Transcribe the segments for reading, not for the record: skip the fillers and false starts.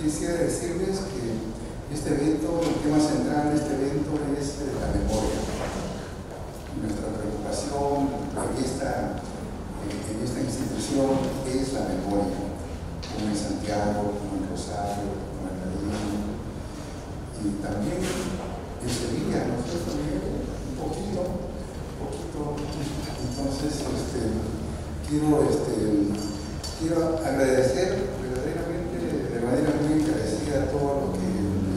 quisiera decirles que este evento, el tema central de este evento es la memoria. Nuestra preocupación en esta institución es la memoria, como en Santiago, como en Rosario, como en Medellín, y también en Sevilla, nosotros también un poquito. Entonces, quiero agradecer verdaderamente de manera muy agradecida a todos los que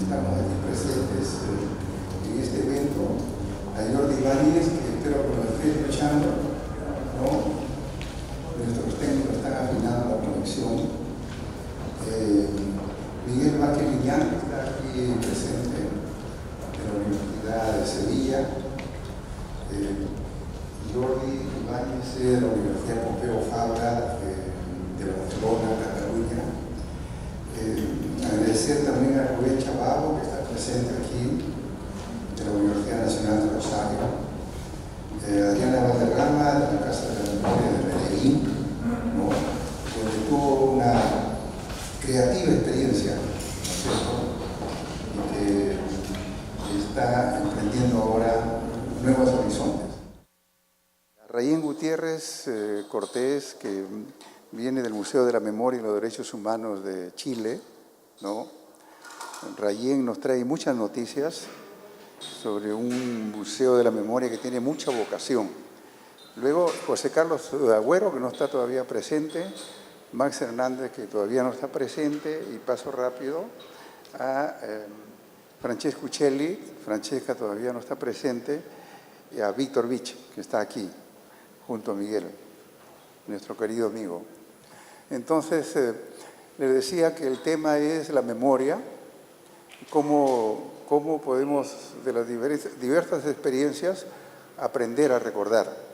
estamos aquí presentes en este evento, a Jordi Ibáñez, que espero que nos esté escuchando, ¿no? Nuestros técnicos están afinando la conexión. Miguel Vázquez Liñán, que está aquí presente de la Universidad de Sevilla. Jordi Ibáñez de la Universidad Pompeu Fabra de Barcelona, Cataluña. Agradecer también a Rubén Chavarro, que está presente aquí, de la Universidad Nacional de Rosario. Adriana Valderrama, de la Casa de la Memoria de Medellín, ¿no? Donde tuvo una creativa experiencia, ¿no es cierto? Y que está emprendiendo ahora nuevos horizontes. Rayén Gutiérrez Cortés, que viene del Museo de la Memoria y los Derechos Humanos de Chile, ¿no? Rayén nos trae muchas noticias sobre un Museo de la Memoria que tiene mucha vocación. Luego, José Carlos Agüero, que no está todavía presente, Max Hernández, que todavía no está presente, y paso rápido a Francesco Uccelli, Francesca todavía no está presente, y a Víctor Vich, que está aquí, junto a Miguel, nuestro querido amigo. Entonces, les decía que el tema es la memoria, cómo podemos, de las diversas experiencias, aprender a recordar.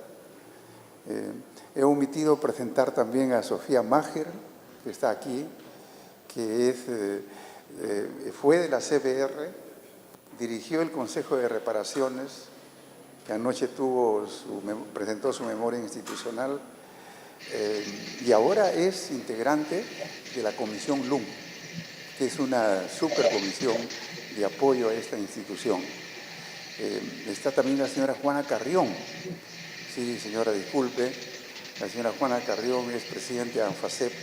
He omitido presentar también a Sofía Mager, que está aquí, que fue de la CBR, dirigió el Consejo de Reparaciones, que anoche presentó su memoria institucional, y ahora es integrante de la Comisión LUM, que es una supercomisión de apoyo a esta institución. Está también la señora Juana Carrión. Sí, señora, disculpe. La señora Juana Carrión es presidente de ANFACEP,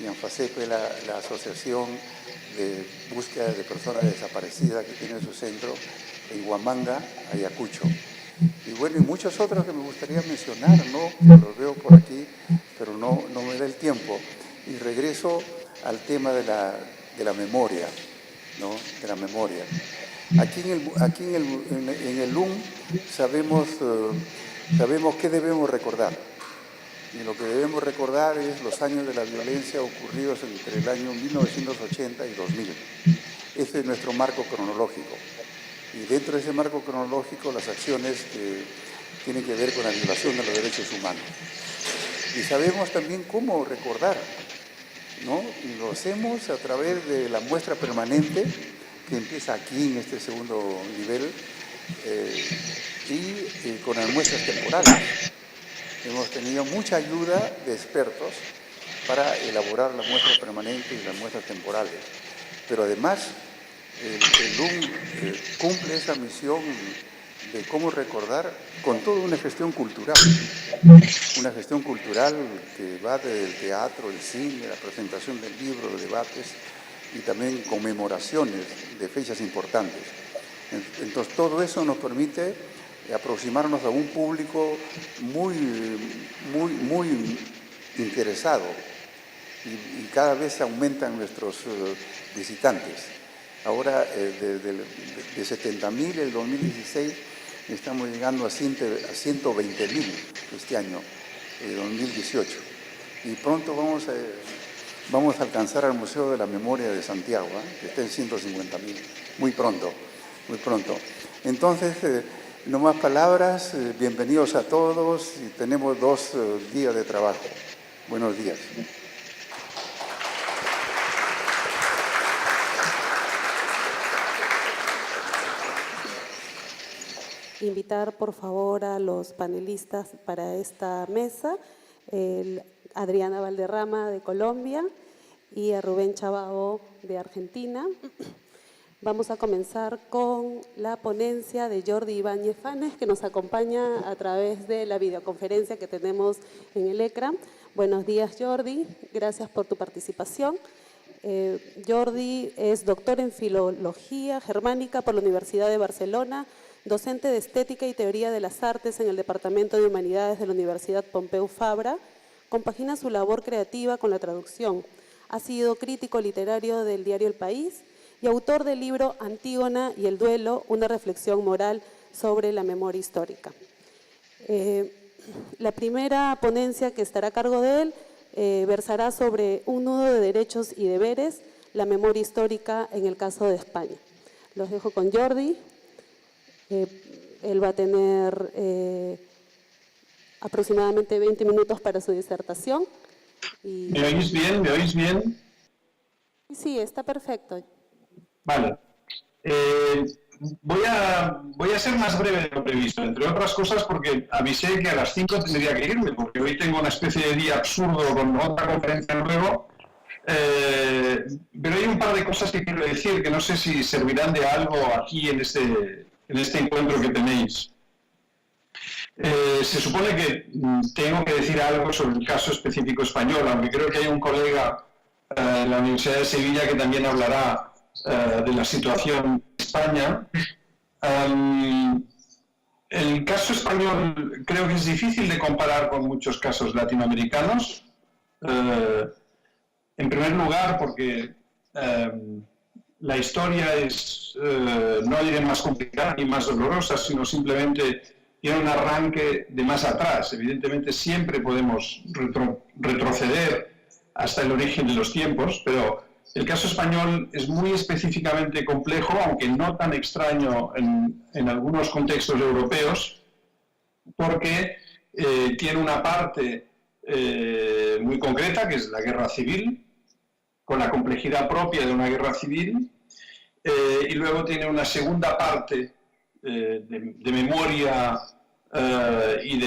y ANFACEP es la Asociación de Búsqueda de Personas Desaparecidas que tiene su centro en Huamanga, Ayacucho. Y bueno, y muchos otros que me gustaría mencionar, ¿no? Los veo por aquí, pero no me da el tiempo. Y regreso al tema de la memoria, ¿no? De la memoria. Aquí en el LUM sabemos qué debemos recordar. Y lo que debemos recordar es los años de la violencia ocurridos entre el año 1980 y 2000. Ese es nuestro marco cronológico. Y dentro de ese marco cronológico, las acciones que tienen que ver con la violación de los derechos humanos. Y sabemos también cómo recordar, ¿no? Y lo hacemos a través de la muestra permanente, que empieza aquí en este segundo nivel, y con las muestras temporales. Hemos tenido mucha ayuda de expertos para elaborar la muestra permanente y las muestras temporales. Pero además, el LUM cumple esa misión de cómo recordar con toda una gestión cultural que va desde el teatro, el cine, la presentación del libro, los debates y también conmemoraciones de fechas importantes. Entonces, todo eso nos permite aproximarnos a un público muy interesado, y cada vez aumentan nuestros visitantes. Ahora, de 70.000 el 2016, estamos llegando a 120.000 este año, 2018. Y pronto vamos a alcanzar al Museo de la Memoria de Santiago, que está en 150.000, muy pronto. Entonces, no más palabras, bienvenidos a todos, y tenemos 2 días de trabajo. Buenos días. Invitar, por favor, a los panelistas para esta mesa, Adriana Valderrama de Colombia y a Rubén Chabao de Argentina. Vamos a comenzar con la ponencia de Jordi Ibáñez Fanes, que nos acompaña a través de la videoconferencia que tenemos en el ECRA. Buenos días, Jordi. Gracias por tu participación. Jordi es doctor en Filología Germánica por la Universidad de Barcelona, docente de Estética y Teoría de las Artes en el Departamento de Humanidades de la Universidad Pompeu Fabra. Compagina su labor creativa con la traducción. Ha sido crítico literario del diario El País y autor del libro Antígona y el duelo, una reflexión moral sobre la memoria histórica. La primera ponencia que estará a cargo de él versará sobre un nudo de derechos y deberes, la memoria histórica en el caso de España. Los dejo con Jordi. Él va a tener aproximadamente 20 minutos para su disertación. ¿Me oís bien? ¿Me oís bien? Sí, está perfecto. Vale. Voy a ser más breve de lo previsto, entre otras cosas porque avisé que a las 5 tendría que irme, porque hoy tengo una especie de día absurdo con otra conferencia luego. Pero hay un par de cosas que quiero decir que no sé si servirán de algo aquí en este encuentro que tenéis. Se supone que tengo que decir algo sobre el caso específico español, aunque creo que hay un colega en la Universidad de Sevilla que también hablará de la situación en España. El caso español creo que es difícil de comparar con muchos casos latinoamericanos. En primer lugar, porque la historia es, no diré más complicada ni más dolorosa, sino simplemente tiene un arranque de más atrás. Evidentemente siempre podemos retroceder hasta el origen de los tiempos, pero el caso español es muy específicamente complejo, aunque no tan extraño en algunos contextos europeos, porque tiene una parte muy concreta, que es la guerra civil, con la complejidad propia de una guerra civil, y luego tiene una segunda parte de memoria y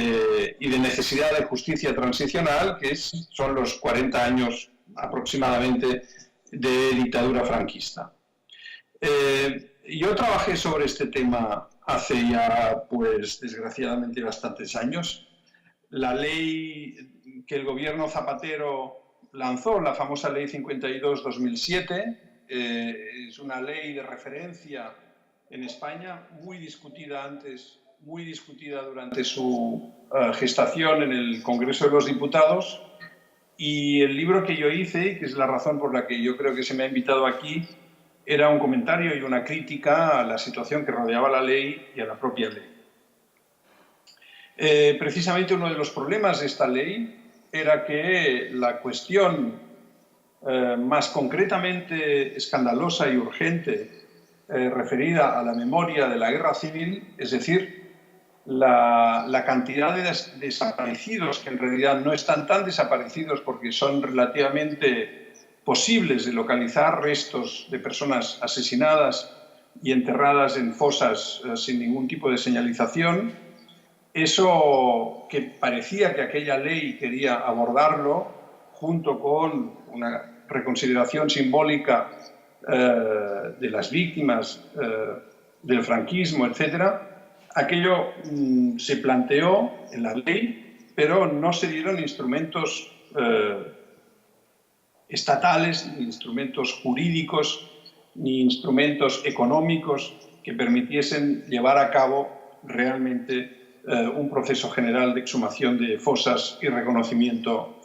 de necesidad de justicia transicional, que son los 40 años aproximadamente de dictadura franquista. Yo trabajé sobre este tema hace ya, pues, desgraciadamente bastantes años. La ley que el gobierno Zapatero lanzó, la famosa Ley 52/2007, es una ley de referencia en España, muy discutida antes, muy discutida durante su gestación en el Congreso de los Diputados. Y el libro que yo hice, que es la razón por la que yo creo que se me ha invitado aquí, era un comentario y una crítica a la situación que rodeaba la ley y a la propia ley. Precisamente uno de los problemas de esta ley era que la cuestión más concretamente escandalosa y urgente referida a la memoria de la guerra civil, es decir, la cantidad de desaparecidos, que en realidad no están tan desaparecidos porque son relativamente posibles de localizar, restos de personas asesinadas y enterradas en fosas sin ningún tipo de señalización. Eso que parecía que aquella ley quería abordarlo, junto con una reconsideración simbólica de las víctimas del franquismo, etcétera, aquello se planteó en la ley, pero no se dieron instrumentos estatales, ni instrumentos jurídicos, ni instrumentos económicos que permitiesen llevar a cabo realmente un proceso general de exhumación de fosas y reconocimiento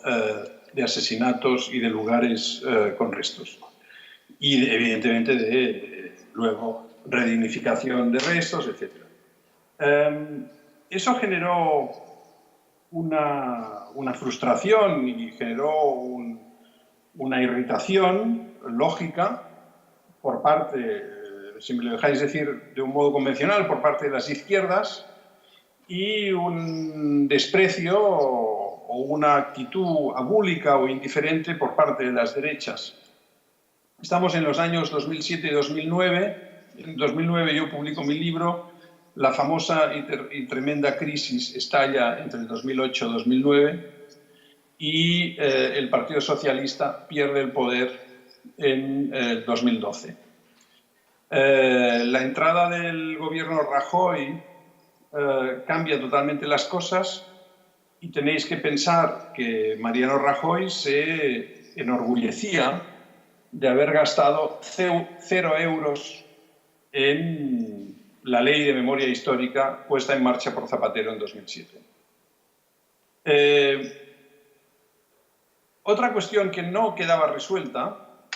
de asesinatos y de lugares con restos. Y evidentemente de luego redignificación de restos, etc. Eso generó una frustración y generó una irritación lógica por parte, si me lo dejáis decir de un modo convencional, por parte de las izquierdas, y un desprecio o una actitud abúlica o indiferente por parte de las derechas. Estamos en los años 2007 y 2009. En 2009 yo publico mi libro. La famosa y tremenda crisis estalla entre el 2008 y 2009. y el Partido Socialista pierde el poder en 2012. La entrada del gobierno Rajoy cambia totalmente las cosas y tenéis que pensar que Mariano Rajoy se enorgullecía de haber gastado 0 euros en la ley de memoria histórica puesta en marcha por Zapatero en 2007. Otra cuestión que no quedaba resuelta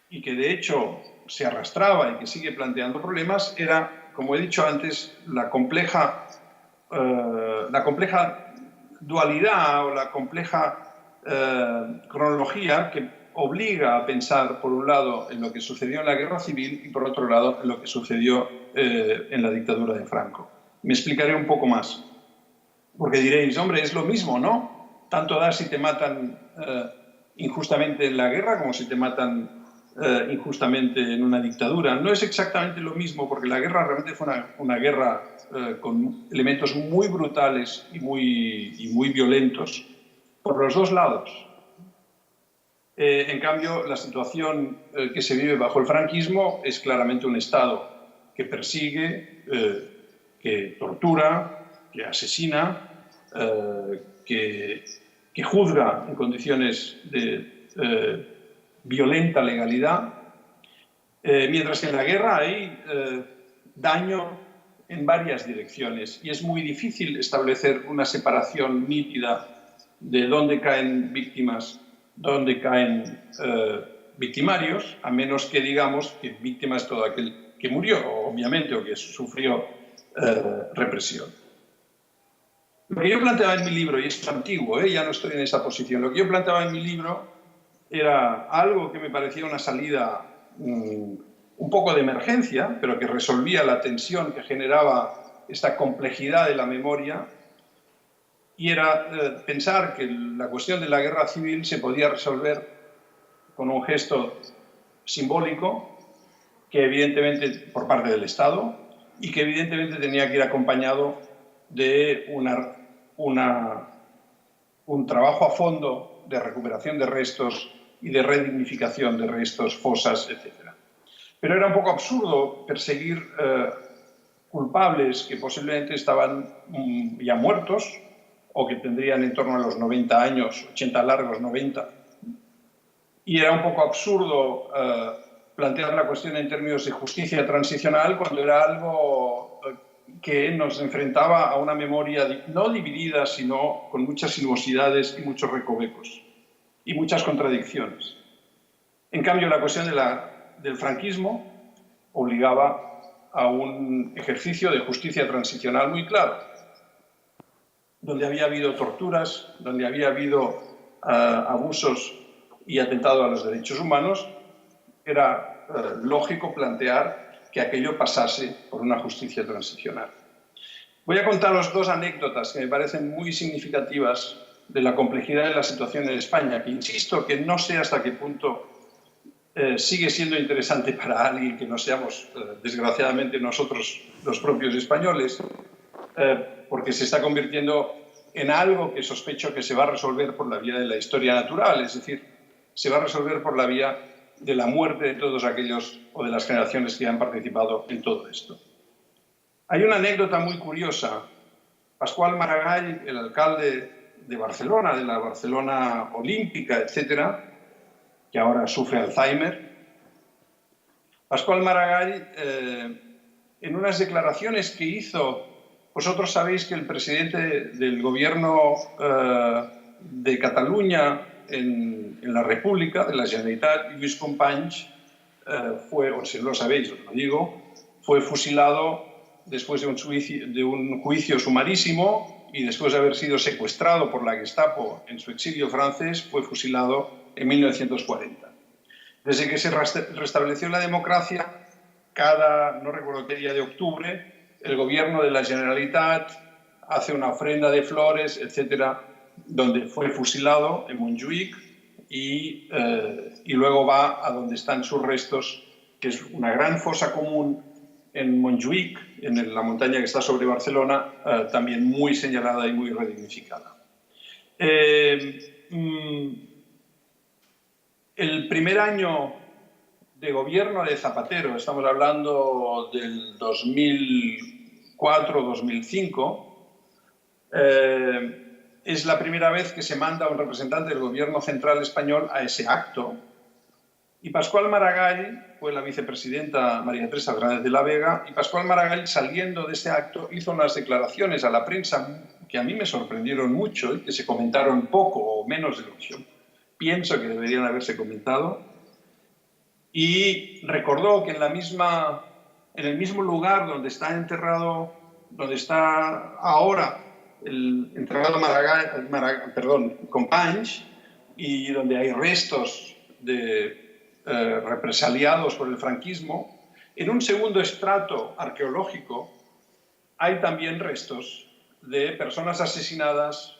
y que de hecho se arrastraba y que sigue planteando problemas era, como he dicho antes, la compleja dualidad o la compleja cronología que obliga a pensar, por un lado, en lo que sucedió en la Guerra Civil y, por otro lado, en lo que sucedió en la dictadura de Franco. Me explicaré un poco más, porque diréis, hombre, es lo mismo, ¿no? Tanto da si te matan injustamente en la guerra como si te matan injustamente en una dictadura. No es exactamente lo mismo, porque la guerra realmente fue una guerra con elementos muy brutales y muy violentos por los dos lados. En cambio, la situación que se vive bajo el franquismo es claramente un Estado que persigue, que tortura, que asesina, que juzga en condiciones de violenta legalidad, mientras que en la guerra hay daño en varias direcciones y es muy difícil establecer una separación nítida de dónde caen víctimas, dónde caen victimarios, a menos que digamos que víctima es todo aquel que murió, obviamente, o que sufrió represión. Lo que yo planteaba en mi libro, y es antiguo, ya no estoy en esa posición, lo que yo planteaba en mi libro era algo que me parecía una salida un poco de emergencia, pero que resolvía la tensión que generaba esta complejidad de la memoria, y era pensar que la cuestión de la guerra civil se podía resolver con un gesto simbólico, que evidentemente por parte del Estado, y que evidentemente tenía que ir acompañado de un trabajo a fondo de recuperación de restos y de redignificación de restos, fosas, etc. Pero era un poco absurdo perseguir culpables que posiblemente estaban ya muertos o que tendrían en torno a los 90 años, 80 largos, 90. Y era un poco absurdo plantear la cuestión en términos de justicia transicional cuando era algo que nos enfrentaba a una memoria no dividida, sino con muchas sinuosidades y muchos recovecos y muchas contradicciones. En cambio, la cuestión del franquismo obligaba a un ejercicio de justicia transicional muy claro, donde había habido torturas, donde había habido abusos y atentado a los derechos humanos. Era lógico plantear que aquello pasase por una justicia transicional. Voy a contaros dos anécdotas que me parecen muy significativas de la complejidad de la situación en España, que insisto que no sé hasta qué punto sigue siendo interesante para alguien que no seamos, desgraciadamente, nosotros los propios españoles, porque se está convirtiendo en algo que sospecho que se va a resolver por la vía de la historia natural, es decir, se va a resolver por la vía de la muerte de todos aquellos o de las generaciones que han participado en todo esto. Hay una anécdota muy curiosa. Pascual Maragall, el alcalde de Barcelona, de la Barcelona olímpica, etcétera, que ahora sufre Alzheimer. Pascual Maragall, en unas declaraciones que hizo, vosotros sabéis que el presidente del gobierno de Cataluña en la República, de la Generalitat, Lluís Companys, o si no lo sabéis, os lo digo, fue fusilado después de un juicio sumarísimo y después de haber sido secuestrado por la Gestapo en su exilio francés, fue fusilado en 1940. Desde que se restableció la democracia, no recuerdo qué día de octubre, el gobierno de la Generalitat hace una ofrenda de flores, etcétera, donde fue fusilado en Montjuïc y luego va a donde están sus restos, que es una gran fosa común en Montjuïc, en la montaña que está sobre Barcelona, también muy señalada y muy redignificada. el primer año de gobierno de Zapatero, estamos hablando del 2004-2005, es la primera vez que se manda un representante del gobierno central español a ese acto. Y Pascual Maragall fue la vicepresidenta María Teresa Fernández de la Vega, y Pascual Maragall, saliendo de ese acto, hizo unas declaraciones a la prensa que a mí me sorprendieron mucho y que se comentaron poco o menos de lo que yo pienso que deberían haberse comentado. Y recordó que en el mismo lugar donde está enterrado, donde está ahora enterrado Companys, y donde hay restos de represaliados por el franquismo, en un segundo estrato arqueológico hay también restos de personas asesinadas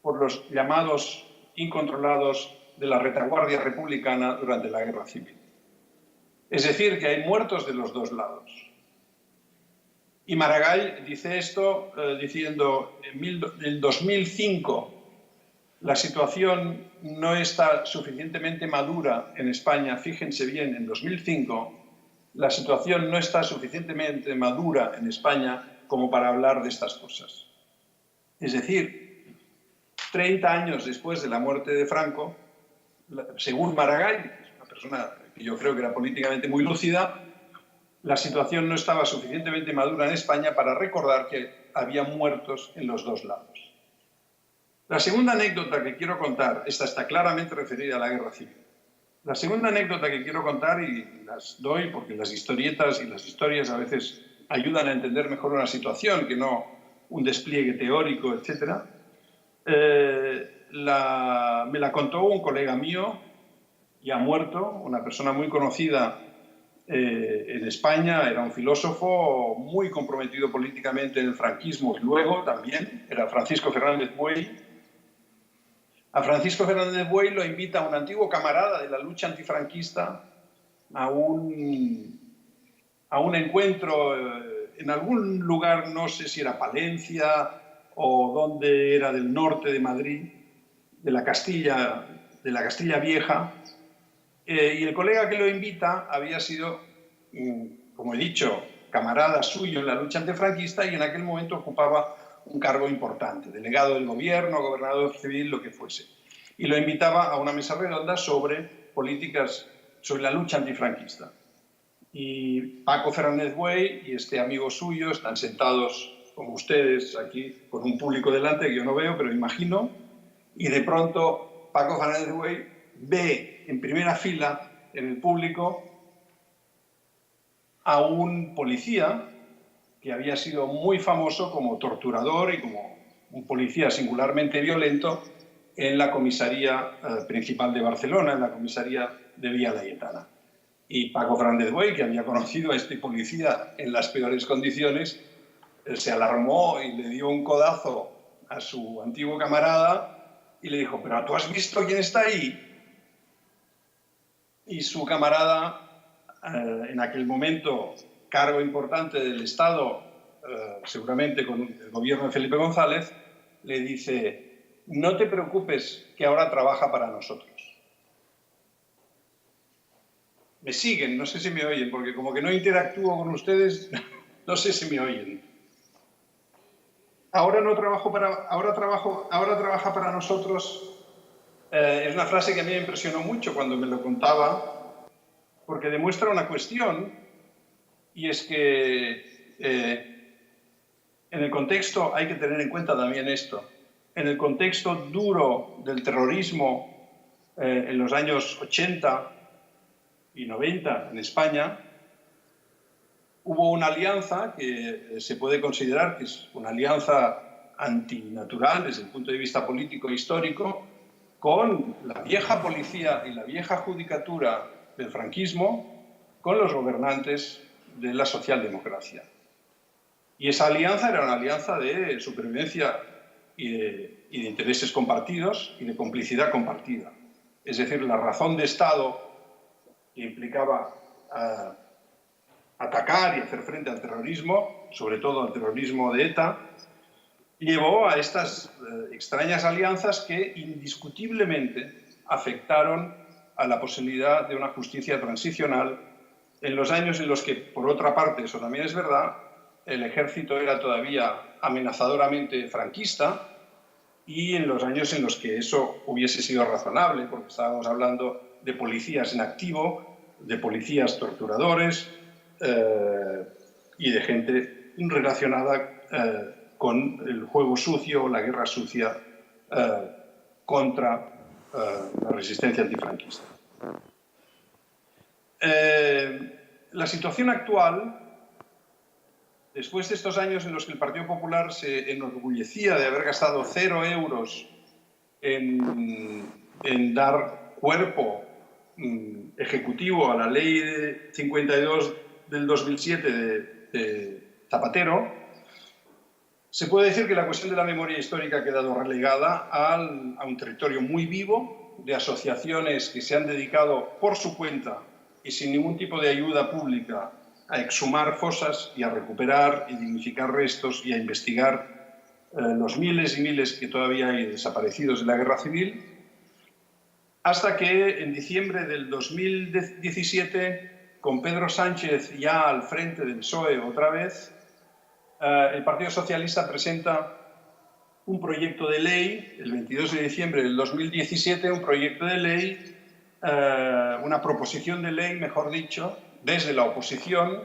por los llamados incontrolados de la retaguardia republicana durante la Guerra Civil. Es decir, que hay muertos de los dos lados. Y Maragall dice esto diciendo, en 2005 la situación no está suficientemente madura en España. Fíjense bien, en 2005 la situación no está suficientemente madura en España como para hablar de estas cosas. Es decir, 30 años después de la muerte de Franco, según Maragall, una persona que yo creo que era políticamente muy lúcida, la situación no estaba suficientemente madura en España para recordar que había muertos en los dos lados. La segunda anécdota que quiero contar, esta está claramente referida a la Guerra Civil. La segunda anécdota que quiero contar, y las doy porque las historietas y las historias a veces ayudan a entender mejor una situación que no un despliegue teórico, etc. Me la contó un colega mío, ya muerto, una persona muy conocida en España, era un filósofo muy comprometido políticamente en el franquismo y luego también, era Francisco Fernández Buey. A Francisco Fernández Buey lo invita un antiguo camarada de la lucha antifranquista a un encuentro en algún lugar, no sé si era Palencia o donde era, del norte de Madrid, de la Castilla Vieja, y el colega que lo invita había sido, como he dicho, camarada suyo en la lucha antifranquista y en aquel momento ocupaba un cargo importante, delegado del gobierno, gobernador civil, lo que fuese. Y lo invitaba a una mesa redonda sobre políticas, sobre la lucha antifranquista. Y Paco Fernández Buey y este amigo suyo están sentados, como ustedes, aquí, con un público delante que yo no veo, pero imagino, y de pronto Paco Fernández Buey ve en primera fila, en el público, a un policía que había sido muy famoso como torturador y como un policía singularmente violento en la comisaría principal de Barcelona, en la comisaría de Vía Laietana. Y Paco Fernández Buey, que había conocido a este policía en las peores condiciones, se alarmó y le dio un codazo a su antiguo camarada y le dijo, ¿pero tú has visto quién está ahí? Y su camarada, en aquel momento cargo importante del Estado, seguramente con el gobierno de Felipe González, le dice, no te preocupes que ahora trabaja para nosotros. Me siguen, no sé si me oyen, porque como que no interactúo con ustedes, no sé si me oyen. Ahora trabaja para nosotros. Es una frase que a mí me impresionó mucho cuando me lo contaba, porque demuestra una cuestión, y es que en el contexto hay que tener en cuenta también esto. En el contexto duro del terrorismo en los años 80 y 90 en España, hubo una alianza que se puede considerar que es una alianza antinatural desde el punto de vista político e histórico, con la vieja policía y la vieja judicatura del franquismo, con los gobernantes de la socialdemocracia. Y esa alianza era una alianza de supervivencia y de intereses compartidos y de complicidad compartida. Es decir, la razón de Estado que implicaba atacar y hacer frente al terrorismo, sobre todo al terrorismo de ETA, llevó a estas extrañas alianzas que indiscutiblemente afectaron a la posibilidad de una justicia transicional en los años en los que, por otra parte, eso también es verdad, el ejército era todavía amenazadoramente franquista, y en los años en los que eso hubiese sido razonable, porque estábamos hablando de policías en activo, de policías torturadores y de gente relacionada con el juego sucio o la guerra sucia contra la resistencia antifranquista. La situación actual, después de estos años en los que el Partido Popular se enorgullecía de haber gastado 0 euros en dar cuerpo ejecutivo a la Ley 52 del 2007 de Zapatero, se puede decir que la cuestión de la memoria histórica ha quedado relegada a un territorio muy vivo de asociaciones que se han dedicado por su cuenta y sin ningún tipo de ayuda pública a exhumar fosas y a recuperar y dignificar restos y a investigar los miles y miles que todavía hay desaparecidos de la guerra civil, hasta que en diciembre del 2017, con Pedro Sánchez ya al frente del PSOE otra vez, el Partido Socialista presenta un proyecto de ley, el 22 de diciembre del 2017, un proyecto de ley, una proposición de ley, mejor dicho, desde la oposición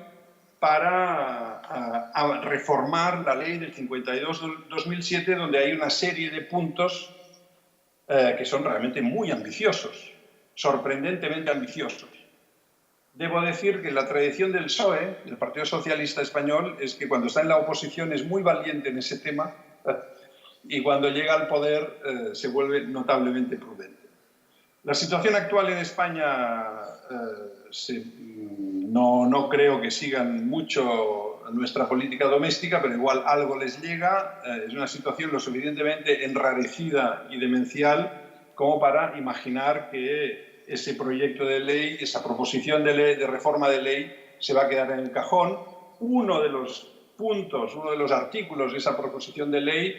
para reformar la ley del 52-2007, donde hay una serie de puntos que son realmente muy ambiciosos, sorprendentemente ambiciosos. Debo decir que la tradición del PSOE, del Partido Socialista Español, es que cuando está en la oposición es muy valiente en ese tema y cuando llega al poder se vuelve notablemente prudente. La situación actual en España no creo que sigan mucho nuestra política doméstica, pero igual algo les llega. Es una situación lo suficientemente enrarecida y demencial como para imaginar que ese proyecto de ley, esa proposición de ley, de reforma de ley, se va a quedar en el cajón. Uno de los puntos, uno de los artículos de esa proposición de ley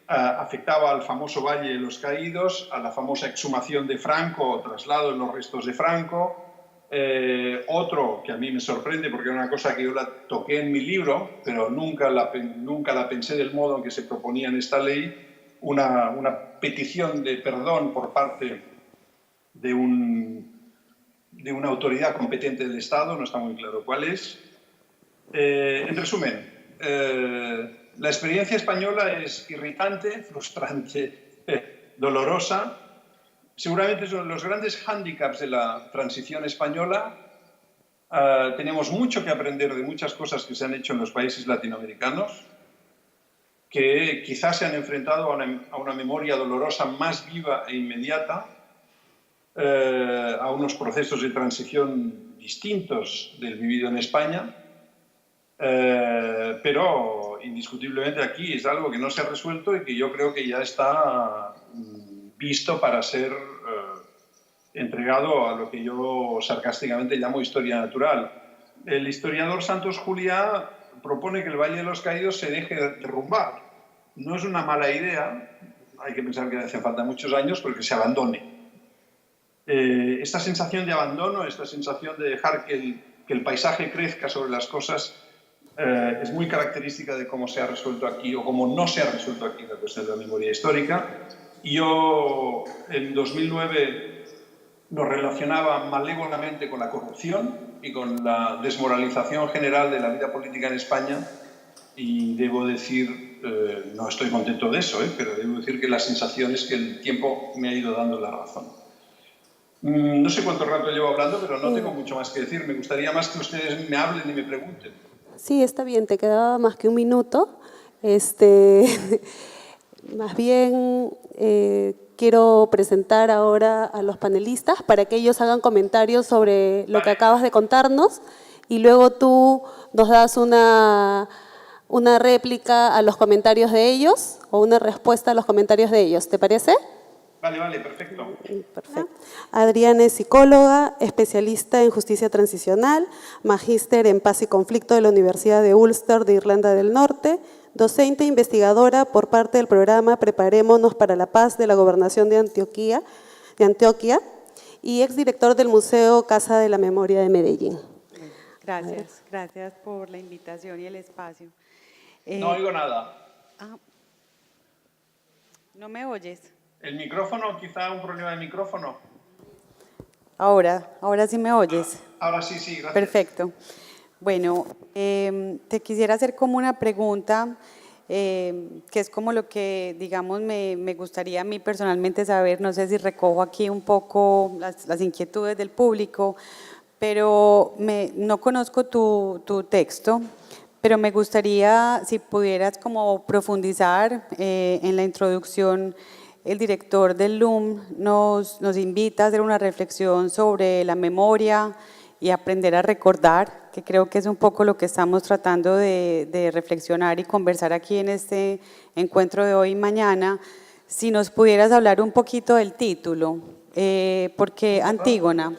afectaba al famoso Valle de los Caídos, a la famosa exhumación de Franco, o traslado de los restos de Franco. Otro que a mí me sorprende porque era una cosa que yo la toqué en mi libro, pero nunca la pensé del modo en que se proponía en esta ley, una petición de perdón por parte de una autoridad competente del Estado, no está muy claro cuál es. En resumen, la experiencia española es irritante, frustrante, dolorosa. Seguramente son los grandes hándicaps de la transición española. Tenemos mucho que aprender de muchas cosas que se han hecho en los países latinoamericanos, que quizás se han enfrentado a una memoria dolorosa más viva e inmediata, a unos procesos de transición distintos del vivido en España, pero indiscutiblemente aquí es algo que no se ha resuelto y que yo creo que ya está visto para ser entregado a lo que yo sarcásticamente llamo historia natural. El historiador Santos Juliá propone que el Valle de los Caídos se deje derrumbar. No es una mala idea, hay que pensar que hace falta muchos años, pero que se abandone. Esta sensación de abandono, esta sensación de dejar que el paisaje crezca sobre las cosas es muy característica de cómo se ha resuelto aquí o cómo no se ha resuelto aquí la cuestión de la memoria histórica. Yo en 2009 nos relacionaba malévolamente con la corrupción y con la desmoralización general de la vida política en España y debo decir, no estoy contento de eso, pero debo decir que la sensación es que el tiempo me ha ido dando la razón. No sé cuánto rato llevo hablando, pero no tengo mucho más que decir. Me gustaría más que ustedes me hablen y me pregunten. Sí, está bien, te quedaba más que un minuto. Más bien quiero presentar ahora a los panelistas para que ellos hagan comentarios sobre lo que acabas de contarnos y luego tú nos das una réplica a los comentarios de ellos o una respuesta a los comentarios de ellos. ¿Te parece? Vale, perfecto. Perfecto. Adriana es psicóloga, especialista en justicia transicional, magíster en paz y conflicto de la Universidad de Ulster de Irlanda del Norte, docente e investigadora por parte del programa Preparémonos para la Paz de la Gobernación de Antioquia y exdirector del Museo Casa de la Memoria de Medellín. Gracias por la invitación y el espacio. No oigo nada. ¿No me oyes? ¿El micrófono? Quizá un problema de micrófono. Ahora sí me oyes. Ahora sí, gracias. Perfecto. Bueno, te quisiera hacer como una pregunta, que es como lo que, digamos, me gustaría a mí personalmente saber, no sé si recojo aquí un poco las inquietudes del público, pero no conozco tu texto, pero me gustaría si pudieras como profundizar en la introducción. El director del LUM nos invita a hacer una reflexión sobre la memoria y aprender a recordar, que creo que es un poco lo que estamos tratando de reflexionar y conversar aquí en este encuentro de hoy y mañana. Si nos pudieras hablar un poquito del título, porque Antígona,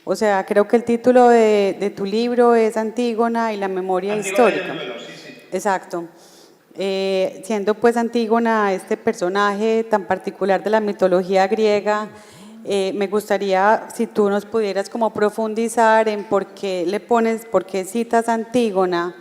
o sea, creo que el título de tu libro es Antígona y la memoria histórica. Y el duelo, sí. Exacto. Siendo pues Antígona este personaje tan particular de la mitología griega, me gustaría si tú nos pudieras como profundizar en por qué citas Antígona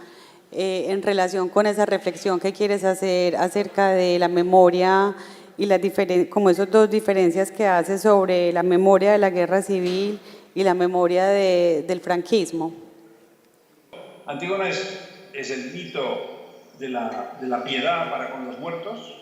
en relación con esa reflexión que quieres hacer acerca de la memoria y como esas dos diferencias que haces sobre la memoria de la guerra civil y la memoria del franquismo. Antígona es el mito de la piedad para con los muertos,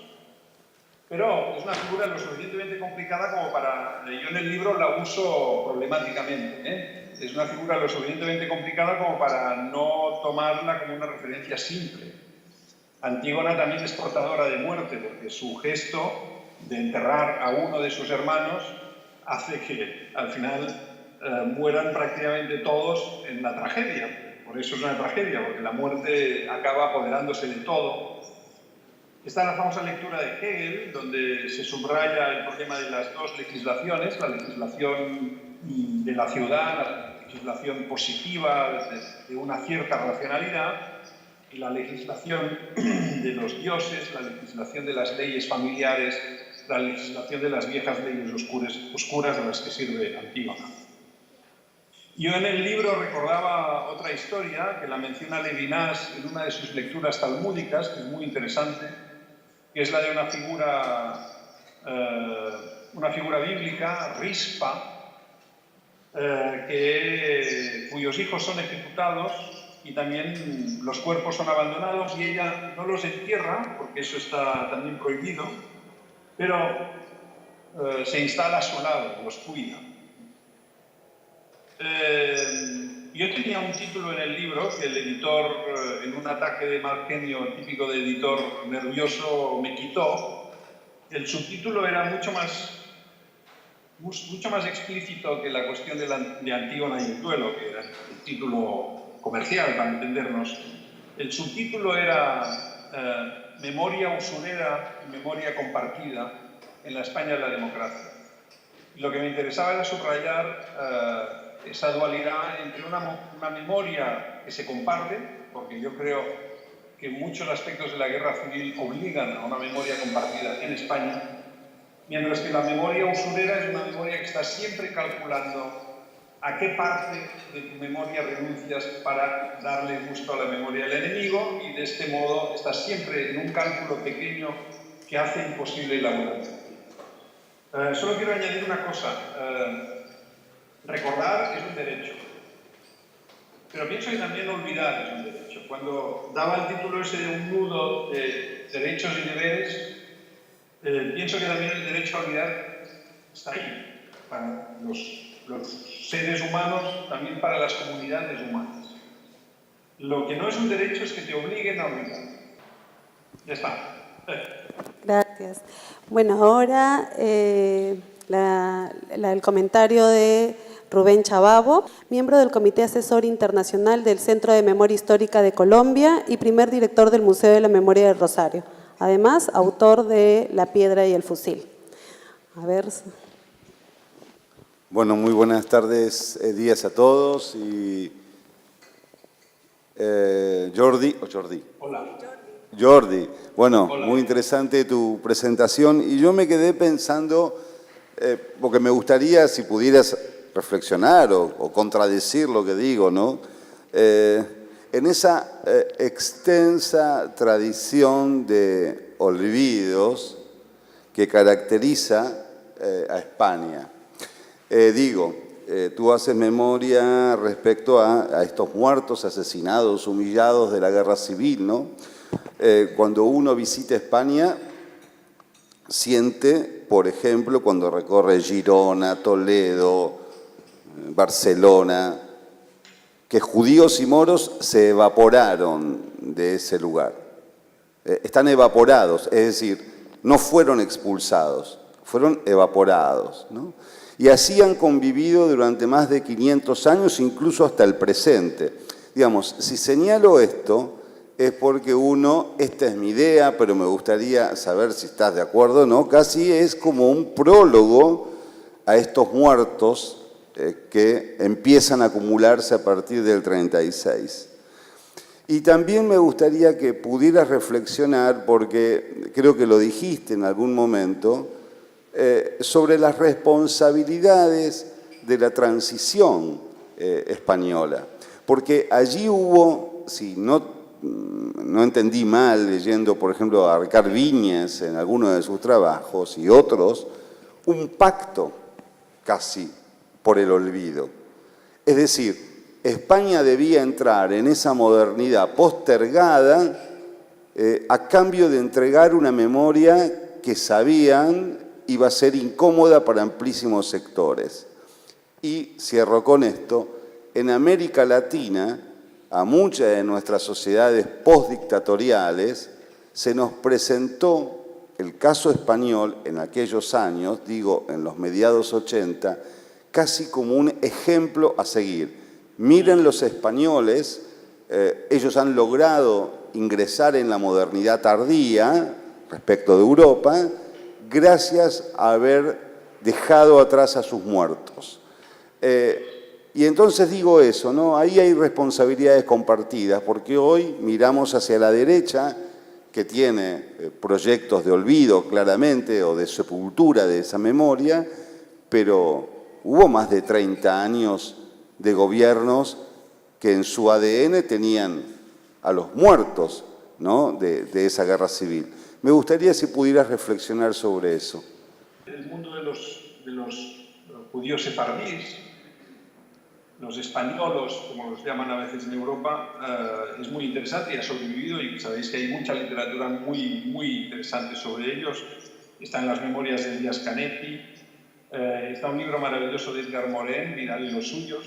pero es una figura lo suficientemente complicada como para… Yo en el libro la uso problemáticamente, Es una figura lo suficientemente complicada como para no tomarla como una referencia simple. Antígona también es portadora de muerte, porque su gesto de enterrar a uno de sus hermanos hace que al final mueran prácticamente todos en la tragedia. Por eso es una tragedia, porque la muerte acaba apoderándose de todo. Está la famosa lectura de Hegel, donde se subraya el problema de las dos legislaciones, la legislación de la ciudad, la legislación positiva de una cierta racionalidad, y la legislación de los dioses, la legislación de las leyes familiares, la legislación de las viejas leyes oscuras de las que sirve Antígona. Yo en el libro recordaba otra historia que la menciona Levinas en una de sus lecturas talmúdicas, que es muy interesante, que es la de una figura bíblica, Rispa, cuyos hijos son ejecutados y también los cuerpos son abandonados y ella no los entierra, porque eso está también prohibido, pero se instala a su lado, los cuida. Yo tenía un título en el libro que el editor, en un ataque de mal genio típico de editor nervioso, me quitó. El subtítulo era mucho más explícito que la cuestión de Antígona y el duelo, que era el título comercial, para entendernos. El subtítulo era Memoria usurera y memoria compartida en la España de la democracia. Y lo que me interesaba era subrayar esa dualidad entre una memoria que se comparte, porque yo creo que muchos aspectos de la guerra civil obligan a una memoria compartida en España, mientras que la memoria usurera es una memoria que está siempre calculando a qué parte de tu memoria renuncias para darle gusto a la memoria del enemigo, y de este modo estás siempre en un cálculo pequeño que hace imposible la muerte. Solo quiero añadir una cosa. Recordar es un derecho, pero pienso que también olvidar es un derecho. Cuando daba el título ese de un nudo de derechos y deberes, pienso que también el derecho a olvidar está ahí, para los seres humanos, también para las comunidades humanas. Lo que no es un derecho es que te obliguen a olvidar. Ya está. Gracias. Bueno, ahora el comentario de Rubén Chababo, miembro del Comité Asesor Internacional del Centro de Memoria Histórica de Colombia y primer director del Museo de la Memoria del Rosario. Además, autor de La piedra y el fusil. A ver. Bueno, muy buenas tardes, días a todos. Y Jordi. Hola. Jordi, bueno, Hola. muy interesante tu presentación. Y yo me quedé pensando, porque me gustaría si pudieras reflexionar o contradecir lo que digo, ¿no? En esa extensa tradición de olvidos que caracteriza a España. Tú haces memoria respecto a estos muertos, asesinados, humillados de la guerra civil, ¿no? Cuando uno visita España, siente, por ejemplo, cuando recorre Girona, Toledo, Barcelona, que judíos y moros se evaporaron de ese lugar. Están evaporados, es decir, no fueron expulsados, fueron evaporados, ¿no? Y así han convivido durante más de 500 años, incluso hasta el presente. Digamos, si señalo esto, es porque esta es mi idea, pero me gustaría saber si estás de acuerdo o no, casi es como un prólogo a estos muertos que empiezan a acumularse a partir del 36. Y también me gustaría que pudieras reflexionar, porque creo que lo dijiste en algún momento, sobre las responsabilidades de la transición española. Porque allí hubo, si no entendí mal leyendo, por ejemplo, a Ricard Viñas en alguno de sus trabajos y otros, un pacto casi por el olvido. Es decir, España debía entrar en esa modernidad postergada a cambio de entregar una memoria que sabían iba a ser incómoda para amplísimos sectores. Y cierro con esto, en América Latina, a muchas de nuestras sociedades postdictatoriales, se nos presentó el caso español en aquellos años, digo, en los mediados 80, casi como un ejemplo a seguir. Miren los españoles, ellos han logrado ingresar en la modernidad tardía respecto de Europa, gracias a haber dejado atrás a sus muertos. Y entonces digo eso, ¿no? Ahí hay responsabilidades compartidas, porque hoy miramos hacia la derecha, que tiene proyectos de olvido claramente, o de sepultura de esa memoria, pero hubo más de 30 años de gobiernos que en su ADN tenían a los muertos, ¿no? de esa guerra civil. Me gustaría si pudieras reflexionar sobre eso. El mundo de los judíos sefardíes, los españolos, como los llaman a veces en Europa, es muy interesante y ha sobrevivido, y sabéis que hay mucha literatura muy, muy interesante sobre ellos. Están las memorias de Elías Canetti, está un libro maravilloso de Edgar Morin, Vidal y los suyos.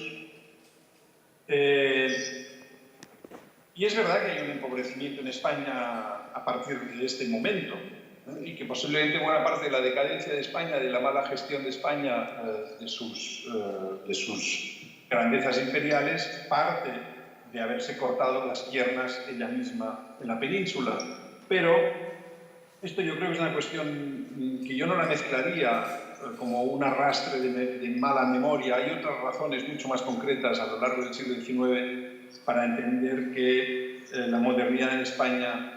Y es verdad que hay un empobrecimiento en España a partir de este momento, ¿no? Y que posiblemente buena parte de la decadencia de España, de la mala gestión de España, de sus grandezas imperiales, parte de haberse cortado las piernas ella misma en la península. Pero esto yo creo que es una cuestión que yo no la mezclaría como un arrastre de mala memoria. Hay otras razones mucho más concretas a lo largo del siglo XIX para entender que la modernidad en España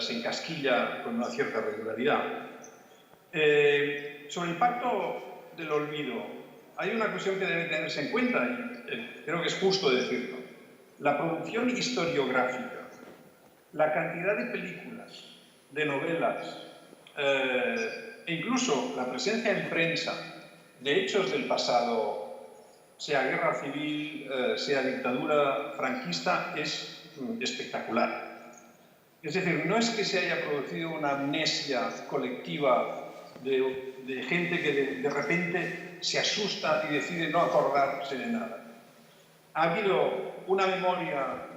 se encasquilla con una cierta regularidad. Sobre el pacto del olvido, hay una cuestión que debe tenerse en cuenta, y creo que es justo decirlo. La producción historiográfica, la cantidad de películas, de novelas, e incluso la presencia en prensa de hechos del pasado, sea guerra civil, sea dictadura franquista, es espectacular. Es decir, no es que se haya producido una amnesia colectiva de gente que de repente se asusta y decide no acordarse de nada. Ha habido una memoria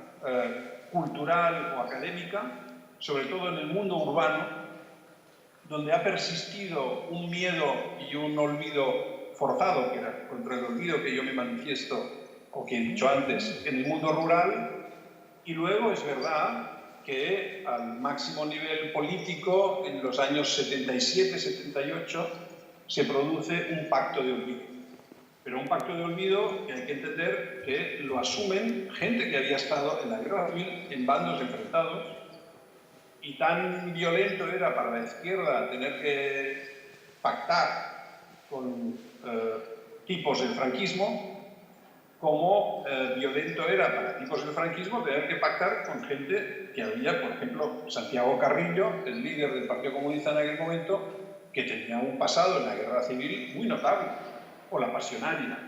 cultural o académica, sobre todo en el mundo urbano, donde ha persistido un miedo y un olvido forzado, que era contra el olvido que yo me manifiesto, o que he dicho antes, en el mundo rural. Y luego es verdad que al máximo nivel político, en los años 77-78, se produce un pacto de olvido. Pero un pacto de olvido que hay que entender que lo asumen gente que había estado en la guerra civil en bandos enfrentados, y tan violento era para la izquierda tener que pactar con tipos del franquismo, como violento era para tipos del franquismo tener que pactar con gente que había, por ejemplo, Santiago Carrillo, el líder del Partido Comunista en aquel momento, que tenía un pasado en la guerra civil muy notable, o la pasionaria.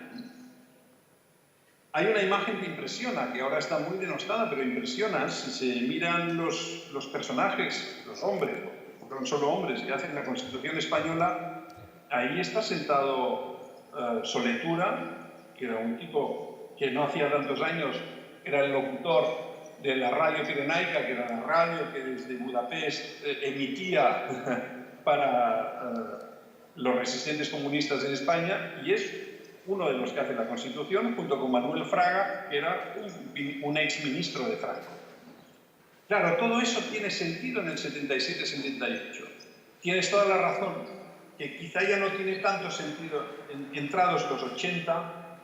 Hay una imagen que impresiona, que ahora está muy denostada, pero impresiona si se miran los personajes, los hombres, son solo hombres que hacen la Constitución española. Ahí está sentado Soletura, que era un tipo que no hacía tantos años era el locutor de la radio pirenaica, que era la radio que desde Budapest emitía para los resistentes comunistas en España, y es uno de los que hace la Constitución, junto con Manuel Fraga, que era un exministro de Franco. Claro, todo eso tiene sentido en el 77-78. Tienes toda la razón, que quizá ya no tiene tanto sentido entrados los 80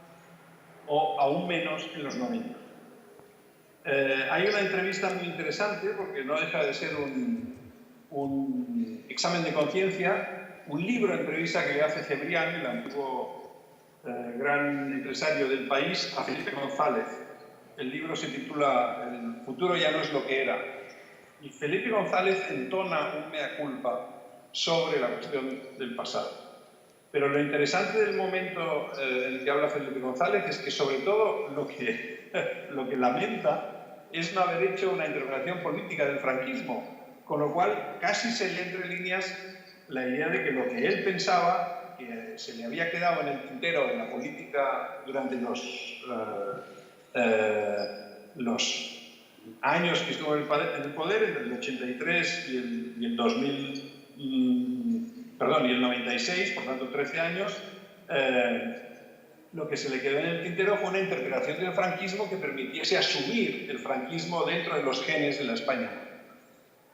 o aún menos en los 90. Hay una entrevista muy interesante, porque no deja de ser un examen de conciencia, un libro de entrevista que le hace Cebrián, el antiguo gran empresario del país, a Felipe González. El libro se titula El futuro ya no es lo que era. Y Felipe González entona un mea culpa sobre la cuestión del pasado. Pero lo interesante del momento en el que habla Felipe González es que, sobre todo, lo que lamenta es no haber hecho una interpretación política del franquismo, con lo cual casi se lee entre líneas la idea de que lo que él pensaba, que se le había quedado en el tintero de la política durante los años que estuvo en el poder, entre el 83 y el 2000, y el 96, por tanto 13 años, lo que se le quedó en el tintero fue una interpretación del franquismo que permitiese asumir el franquismo dentro de los genes de la España.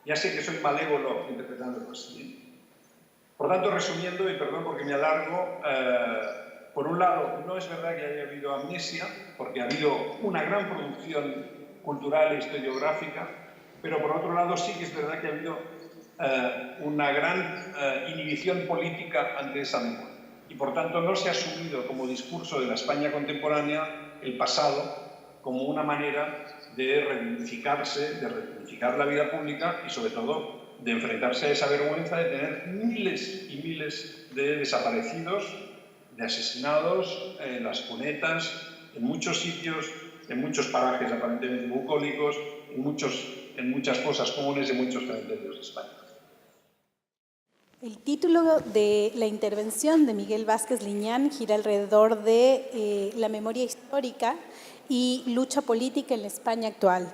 Ya sé que soy malévolo interpretándolo así. Por tanto, resumiendo, y perdón porque me alargo, por un lado, no es verdad que haya habido amnesia, porque ha habido una gran producción cultural e historiográfica, pero por otro lado sí que es verdad que ha habido una gran inhibición política ante esa memoria. Y por tanto no se ha asumido como discurso de la España contemporánea el pasado como una manera de reivindicarse, de reivindicar la vida pública y sobre todo de enfrentarse a esa vergüenza de tener miles y miles de desaparecidos, de asesinados en las cunetas, en muchos sitios, en muchos parajes aparentemente bucólicos, en muchas fosas comunes de muchos cementerios de España. El título de la intervención de Miguel Vázquez Liñán gira alrededor de la memoria histórica y lucha política en la España actual.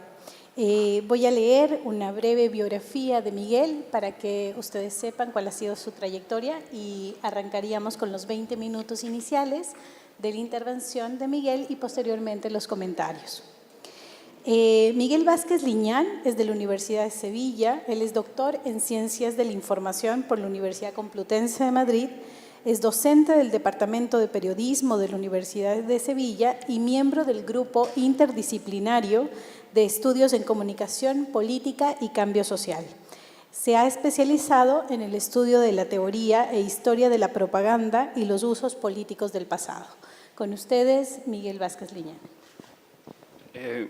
Voy a leer una breve biografía de Miguel para que ustedes sepan cuál ha sido su trayectoria y arrancaríamos con los 20 minutos iniciales de la intervención de Miguel y posteriormente los comentarios. Miguel Vázquez Liñán es de la Universidad de Sevilla, él es doctor en Ciencias de la Información por la Universidad Complutense de Madrid, es docente del Departamento de Periodismo de la Universidad de Sevilla y miembro del Grupo Interdisciplinario de Estudios en Comunicación, Política y Cambio Social. Se ha especializado en el estudio de la teoría e historia de la propaganda y los usos políticos del pasado. Con ustedes, Miguel Vázquez Liñán.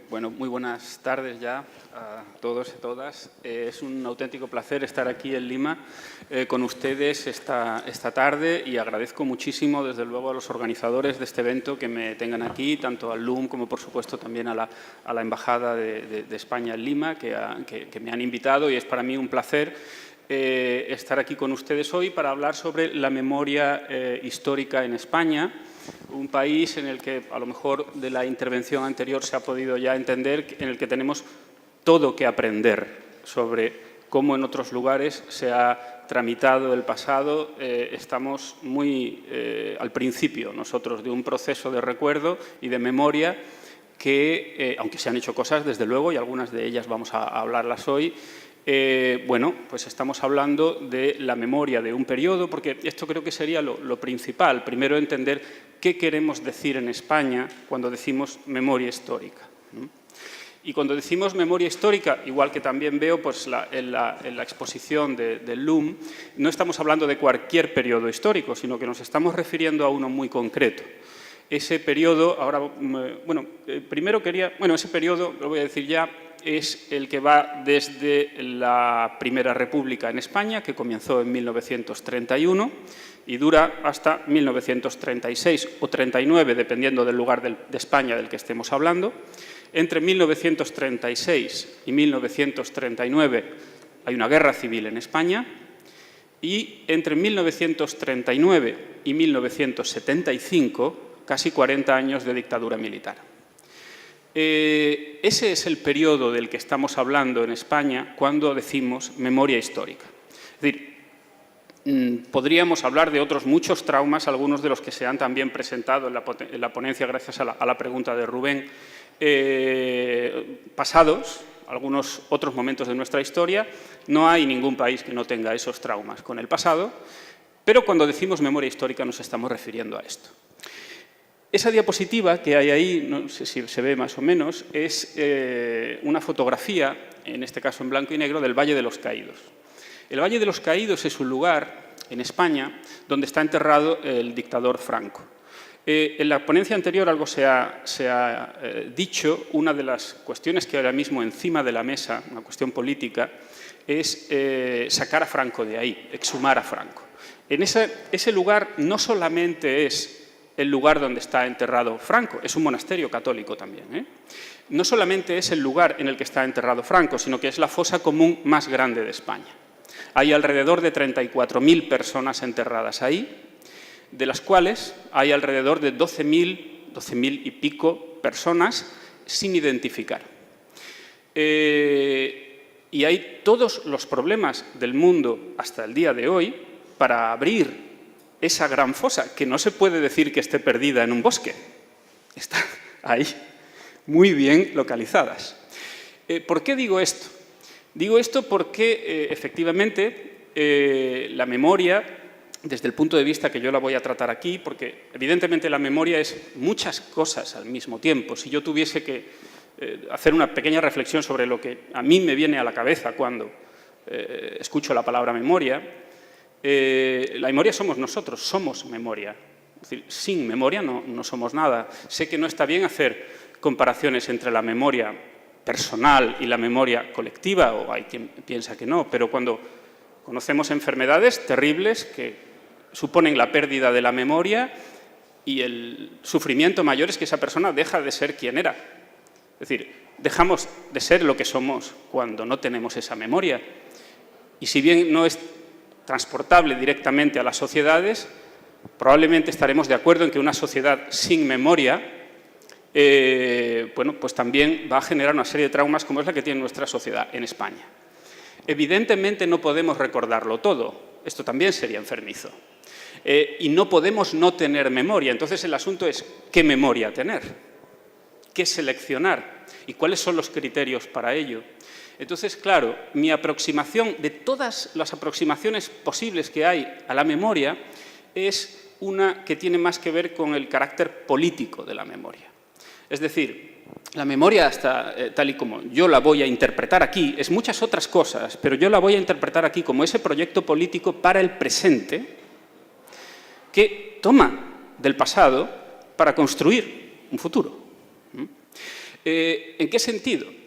Bueno, muy buenas tardes ya a todos y todas. Es un auténtico placer estar aquí en Lima con ustedes esta tarde y agradezco muchísimo, desde luego, a los organizadores de este evento que me tengan aquí, tanto al LUM como, por supuesto, también a la Embajada de España en Lima, que me han invitado, y es para mí un placer estar aquí con ustedes hoy para hablar sobre la memoria histórica en España, un país en el que, a lo mejor de la intervención anterior se ha podido ya entender, en el que tenemos todo que aprender sobre cómo en otros lugares se ha tramitado el pasado. Estamos muy al principio nosotros de un proceso de recuerdo y de memoria que, aunque se han hecho cosas, desde luego, y algunas de ellas vamos a hablarlas hoy, Bueno, pues estamos hablando de la memoria de un periodo, porque esto creo que sería lo principal. Primero, entender qué queremos decir en España cuando decimos memoria histórica. Y cuando decimos memoria histórica, igual que también veo pues, en la exposición del LUM, no estamos hablando de cualquier periodo histórico, sino que nos estamos refiriendo a uno muy concreto. Ese periodo, ahora, bueno, primero quería, bueno, ese periodo, lo voy a decir ya, es el que va desde la Primera República en España, que comenzó en 1931 y dura hasta 1936 o 39, dependiendo del lugar de España del que estemos hablando. Entre 1936 y 1939 hay una guerra civil en España y entre 1939 y 1975 casi 40 años de dictadura militar. Ese es el periodo del que estamos hablando en España cuando decimos memoria histórica. Es decir, podríamos hablar de otros muchos traumas, algunos de los que se han también presentado en la ponencia gracias a la pregunta de Rubén, pasados, algunos otros momentos de nuestra historia. No hay ningún país que no tenga esos traumas con el pasado, pero cuando decimos memoria histórica nos estamos refiriendo a esto. Esa diapositiva que hay ahí, no sé si se ve más o menos, es una fotografía, en este caso en blanco y negro, del Valle de los Caídos. El Valle de los Caídos es un lugar en España donde está enterrado el dictador Franco. En la ponencia anterior algo se ha dicho. Una de las cuestiones que ahora mismo encima de la mesa, una cuestión política, es sacar a Franco de ahí, exhumar a Franco. En ese lugar no solamente es el lugar donde está enterrado Franco, es un monasterio católico también. No solamente es el lugar en el que está enterrado Franco, sino que es la fosa común más grande de España. Hay alrededor de 34.000 personas enterradas ahí, de las cuales hay alrededor de 12.000 y pico personas sin identificar. Y hay todos los problemas del mundo hasta el día de hoy para abrir esa gran fosa, que no se puede decir que esté perdida en un bosque. Está ahí, muy bien localizadas. ¿Por qué digo esto? Digo esto porque, efectivamente, la memoria, desde el punto de vista que yo la voy a tratar aquí, porque evidentemente la memoria es muchas cosas al mismo tiempo. Si yo tuviese que hacer una pequeña reflexión sobre lo que a mí me viene a la cabeza cuando escucho la palabra memoria, la memoria somos nosotros, somos memoria. Es decir, sin memoria no somos nada. Sé que no está bien hacer comparaciones entre la memoria personal y la memoria colectiva, o hay quien piensa que no, pero cuando conocemos enfermedades terribles que suponen la pérdida de la memoria y el sufrimiento mayor es que esa persona deja de ser quien era. Es decir, dejamos de ser lo que somos cuando no tenemos esa memoria. Y si bien no es transportable directamente a las sociedades, probablemente estaremos de acuerdo en que una sociedad sin memoria, bueno, pues también va a generar una serie de traumas como es la que tiene nuestra sociedad en España. Evidentemente no podemos recordarlo todo, esto también sería enfermizo. Y no podemos no tener memoria, entonces el asunto es ¿qué memoria tener? ¿Qué seleccionar? ¿Y cuáles son los criterios para ello? Entonces, claro, mi aproximación, de todas las aproximaciones posibles que hay a la memoria, es una que tiene más que ver con el carácter político de la memoria. Es decir, la memoria, hasta tal y como yo la voy a interpretar aquí, es muchas otras cosas, pero yo la voy a interpretar aquí como ese proyecto político para el presente que toma del pasado para construir un futuro. ¿En qué sentido?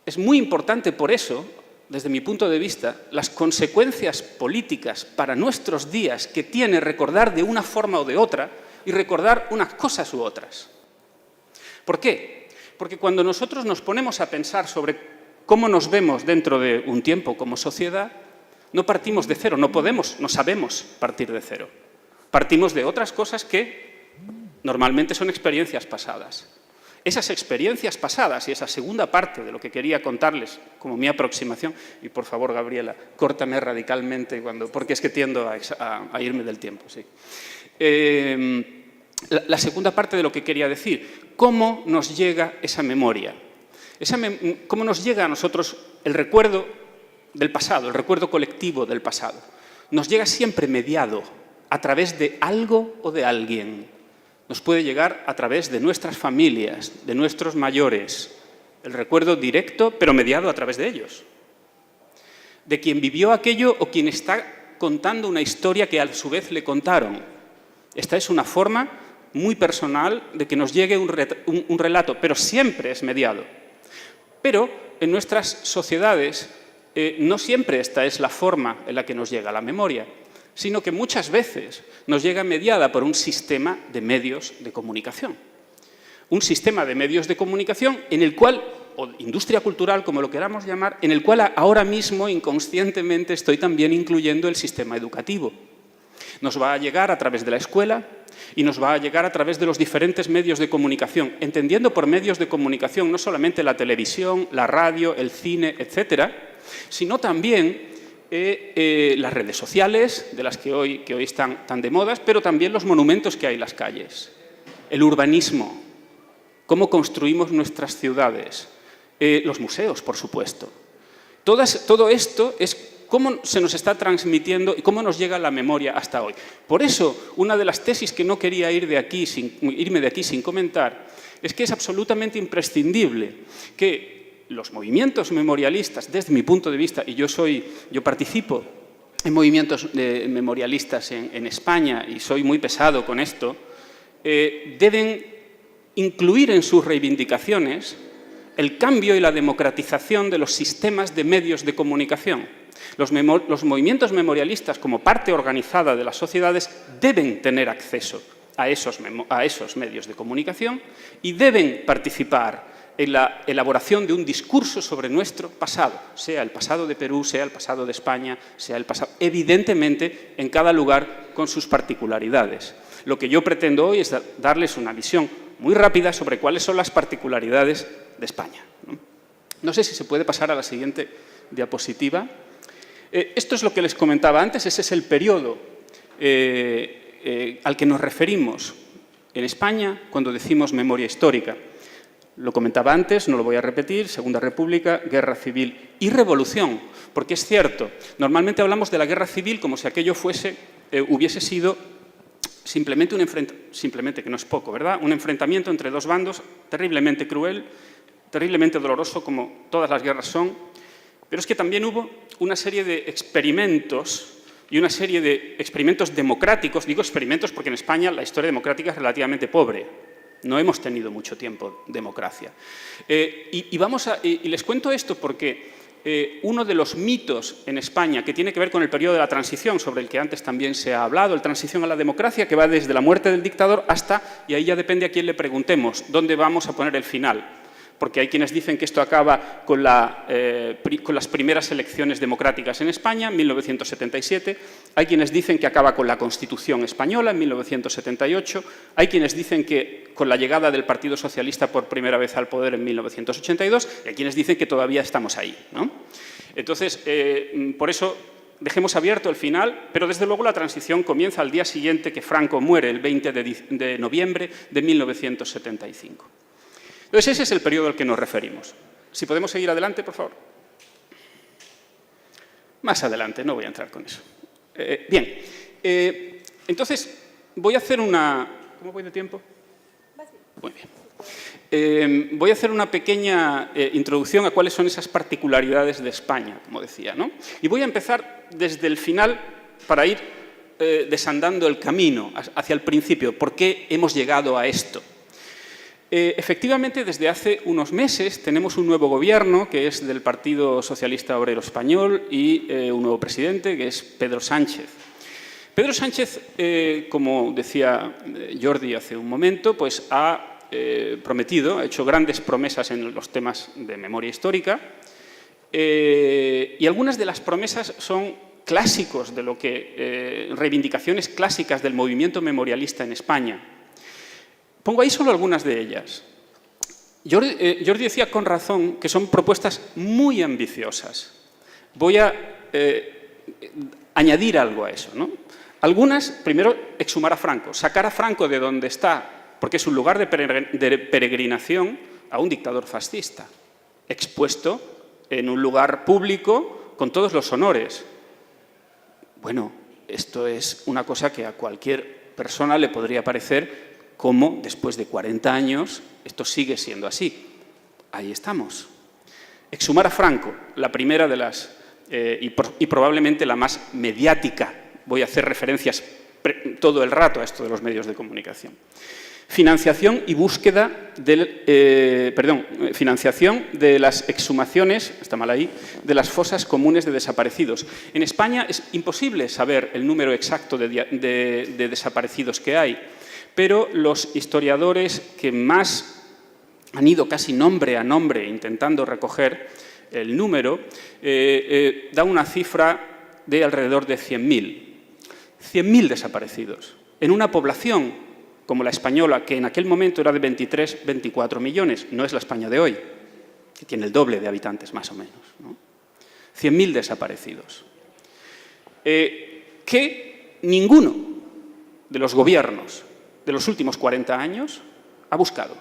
Es muy importante por eso, desde mi punto de vista, las consecuencias políticas para nuestros días que tiene recordar de una forma o de otra y recordar unas cosas u otras. ¿Por qué? Porque cuando nosotros nos ponemos a pensar sobre cómo nos vemos dentro de un tiempo como sociedad, no partimos de cero, no sabemos partir de cero. Partimos de otras cosas que normalmente son experiencias pasadas. Esas experiencias pasadas y esa segunda parte de lo que quería contarles como mi aproximación, y por favor, Gabriela, córtame radicalmente porque es que tiendo a irme del tiempo. Sí. La segunda parte de lo que quería decir, ¿cómo nos llega esa memoria? ¿Cómo nos llega a nosotros el recuerdo del pasado, el recuerdo colectivo del pasado, nos llega siempre mediado a través de algo o de alguien. Nos puede llegar a través de nuestras familias, de nuestros mayores, el recuerdo directo, pero mediado a través de ellos. De quien vivió aquello o quien está contando una historia que a su vez le contaron. Esta es una forma muy personal de que nos llegue un relato, pero siempre es mediado. Pero en nuestras sociedades no siempre esta es la forma en la que nos llega la memoria, sino que muchas veces nos llega mediada por un sistema de medios de comunicación. Un sistema de medios de comunicación en el cual, o industria cultural, como lo queramos llamar, en el cual ahora mismo inconscientemente estoy también incluyendo el sistema educativo. Nos va a llegar a través de la escuela y nos va a llegar a través de los diferentes medios de comunicación, entendiendo por medios de comunicación no solamente la televisión, la radio, el cine, etcétera, sino también las redes sociales, de las que hoy están tan de moda, pero también los monumentos que hay en las calles, el urbanismo, cómo construimos nuestras ciudades, los museos, por supuesto. Todo esto es cómo se nos está transmitiendo y cómo nos llega la memoria hasta hoy. Por eso, una de las tesis que no quería irme de aquí sin comentar es que es absolutamente imprescindible que los movimientos memorialistas, desde mi punto de vista, y yo participo en movimientos memorialistas en España y soy muy pesado con esto, deben incluir en sus reivindicaciones el cambio y la democratización de los sistemas de medios de comunicación. Los movimientos memorialistas, como parte organizada de las sociedades, deben tener acceso a esos medios de comunicación y deben participar en la elaboración de un discurso sobre nuestro pasado, sea el pasado de Perú, sea el pasado de España, sea el pasado, evidentemente, en cada lugar con sus particularidades. Lo que yo pretendo hoy es darles una visión muy rápida sobre cuáles son las particularidades de España. No sé si se puede pasar a la siguiente diapositiva. Esto es lo que les comentaba antes, ese es el periodo al que nos referimos en España cuando decimos memoria histórica. Lo comentaba antes, no lo voy a repetir, Segunda República, Guerra Civil y Revolución, porque es cierto, normalmente hablamos de la Guerra Civil como si aquello hubiese sido simplemente que no es poco, ¿verdad? Un enfrentamiento entre dos bandos terriblemente cruel, terriblemente doloroso, como todas las guerras son, pero es que también hubo una serie de experimentos y una serie de experimentos democráticos, digo experimentos porque en España la historia democrática es relativamente pobre. No hemos tenido mucho tiempo democracia. Y les cuento esto porque uno de los mitos en España que tiene que ver con el periodo de la transición, sobre el que antes también se ha hablado, la transición a la democracia, que va desde la muerte del dictador hasta, y ahí ya depende a quién le preguntemos, dónde vamos a poner el final. Porque hay quienes dicen que esto acaba con las primeras elecciones democráticas en España, en 1977. Hay quienes dicen que acaba con la Constitución española, en 1978. Hay quienes dicen que con la llegada del Partido Socialista por primera vez al poder en 1982. Y hay quienes dicen que todavía estamos ahí, ¿no? Entonces, por eso dejemos abierto el final, pero desde luego la transición comienza al día siguiente que Franco muere, el 20 de noviembre de 1975. Entonces, ese es el periodo al que nos referimos. Si podemos seguir adelante, por favor. Más adelante, no voy a entrar con eso. Bien, entonces voy a hacer una... ¿Cómo voy de tiempo? Muy bien. Voy a hacer una pequeña introducción a cuáles son esas particularidades de España, como decía, ¿no? Y voy a empezar desde el final para ir desandando el camino hacia el principio. ¿Por qué hemos llegado a esto? Efectivamente, desde hace unos meses tenemos un nuevo gobierno que es del Partido Socialista Obrero Español y un nuevo presidente que es Pedro Sánchez. Pedro Sánchez, como decía Jordi hace un momento, pues ha prometido, ha hecho grandes promesas en los temas de memoria histórica y algunas de las promesas son clásicos de lo que reivindicaciones clásicas del movimiento memorialista en España. Pongo ahí solo algunas de ellas. Jordi decía con razón que son propuestas muy ambiciosas. Voy a añadir algo a eso, ¿no? Algunas, primero, exhumar a Franco, sacar a Franco de donde está, porque es un lugar de peregrinación a un dictador fascista, expuesto en un lugar público con todos los honores. Bueno, esto es una cosa que a cualquier persona le podría parecer como, después de 40 años, esto sigue siendo así. Ahí estamos. Exhumar a Franco, la primera de las, y probablemente la más mediática. Voy a hacer referencias todo el rato a esto de los medios de comunicación. Financiación y búsqueda financiación de las exhumaciones, está mal ahí, de las fosas comunes de desaparecidos. En España es imposible saber el número exacto de desaparecidos que hay, pero los historiadores que más han ido casi nombre a nombre intentando recoger el número, da una cifra de alrededor de 100.000. 100.000 desaparecidos en una población como la española, que en aquel momento era de 23, 24 millones, no es la España de hoy, que tiene el doble de habitantes más o menos, ¿no? 100.000 desaparecidos. Que ninguno de los gobiernos de los últimos 40 años ha buscado.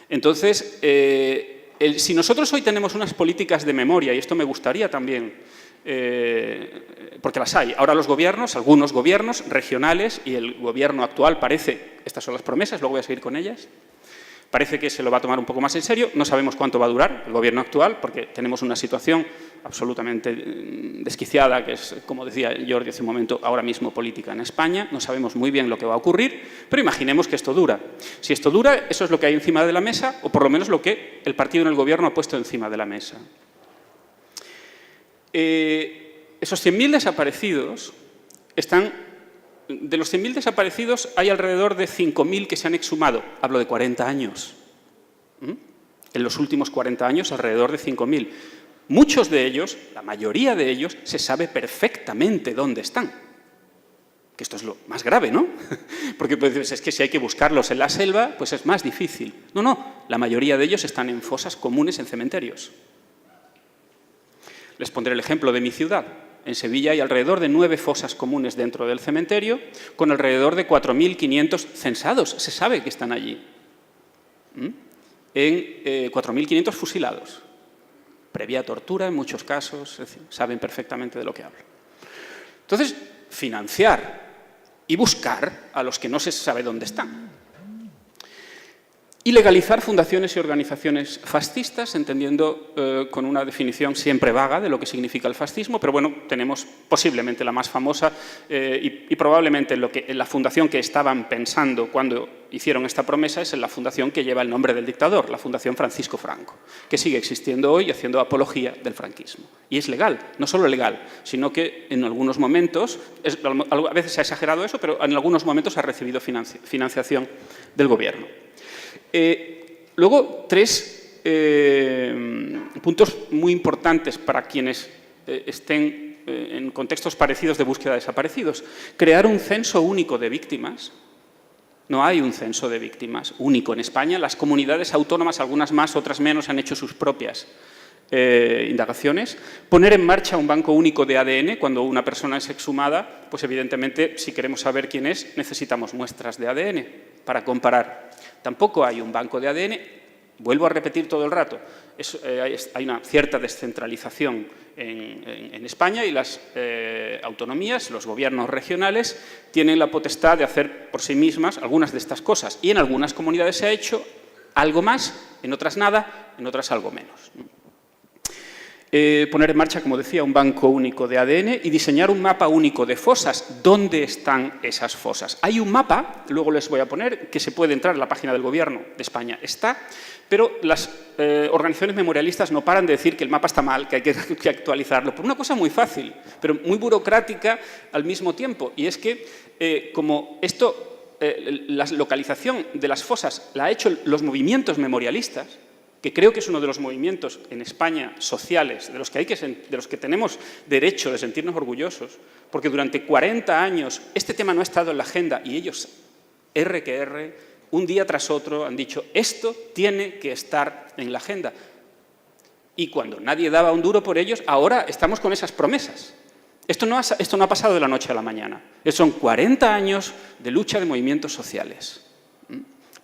Entonces, si nosotros hoy tenemos unas políticas de memoria, y esto me gustaría también, porque las hay. Ahora los gobiernos, algunos gobiernos regionales y el gobierno actual parece, estas son las promesas, luego voy a seguir con ellas, parece que se lo va a tomar un poco más en serio. No sabemos cuánto va a durar el gobierno actual porque tenemos una situación absolutamente desquiciada, que es, como decía Jordi hace un momento, ahora mismo política en España. No sabemos muy bien lo que va a ocurrir, pero imaginemos que esto dura. Si esto dura, eso es lo que hay encima de la mesa, o por lo menos lo que el partido en el gobierno ha puesto encima de la mesa. Esos 100.000 desaparecidos están... De los 100.000 desaparecidos hay alrededor de 5.000 que se han exhumado. Hablo de 40 años. En los últimos 40 años, alrededor de 5.000. Muchos de ellos, la mayoría de ellos, se sabe perfectamente dónde están. Que esto es lo más grave, ¿no? Porque pues, es que si hay que buscarlos en la selva, pues es más difícil. No, no. La mayoría de ellos están en fosas comunes en cementerios. Les pondré el ejemplo de mi ciudad. En Sevilla hay alrededor de 9 fosas comunes dentro del cementerio, con alrededor de 4.500 censados. Se sabe que están allí. En 4.500 fusilados. Previa tortura en muchos casos. Es decir, saben perfectamente de lo que hablo. Entonces, financiar y buscar a los que no se sabe dónde están. Y legalizar fundaciones y organizaciones fascistas, entendiendo con una definición siempre vaga de lo que significa el fascismo, pero bueno, tenemos posiblemente la más famosa y probablemente en la fundación que estaban pensando cuando hicieron esta promesa es en la fundación que lleva el nombre del dictador, la Fundación Francisco Franco, que sigue existiendo hoy haciendo apología del franquismo. Y es legal, no solo legal, sino que en algunos momentos, a veces se ha exagerado eso, pero en algunos momentos ha recibido financiación del gobierno. Luego, 3 puntos muy importantes para quienes estén en contextos parecidos de búsqueda de desaparecidos. Crear un censo único de víctimas. No hay un censo de víctimas único en España. Las comunidades autónomas, algunas más, otras menos, han hecho sus propias indagaciones. Poner en marcha un banco único de ADN. Cuando una persona es exhumada, pues evidentemente, si queremos saber quién es, necesitamos muestras de ADN para comparar. Tampoco hay un banco de ADN, vuelvo a repetir todo el rato, hay una cierta descentralización en España y las autonomías, los gobiernos regionales, tienen la potestad de hacer por sí mismas algunas de estas cosas. Y en algunas comunidades se ha hecho algo más, en otras nada, en otras algo menos. Poner en marcha, como decía, un banco único de ADN y diseñar un mapa único de fosas. ¿Dónde están esas fosas? Hay un mapa, luego les voy a poner, que se puede entrar en la página del Gobierno de España. Está, pero las organizaciones memorialistas no paran de decir que el mapa está mal, que hay que actualizarlo, por una cosa muy fácil, pero muy burocrática al mismo tiempo. Y es que, como esto, la localización de las fosas la han hecho los movimientos memorialistas, que creo que es uno de los movimientos en España sociales de los que tenemos derecho de sentirnos orgullosos, porque durante 40 años este tema no ha estado en la agenda y ellos, un día tras otro, han dicho esto tiene que estar en la agenda. Y cuando nadie daba un duro por ellos, ahora estamos con esas promesas. Esto no ha pasado de la noche a la mañana. Son 40 años de lucha de movimientos sociales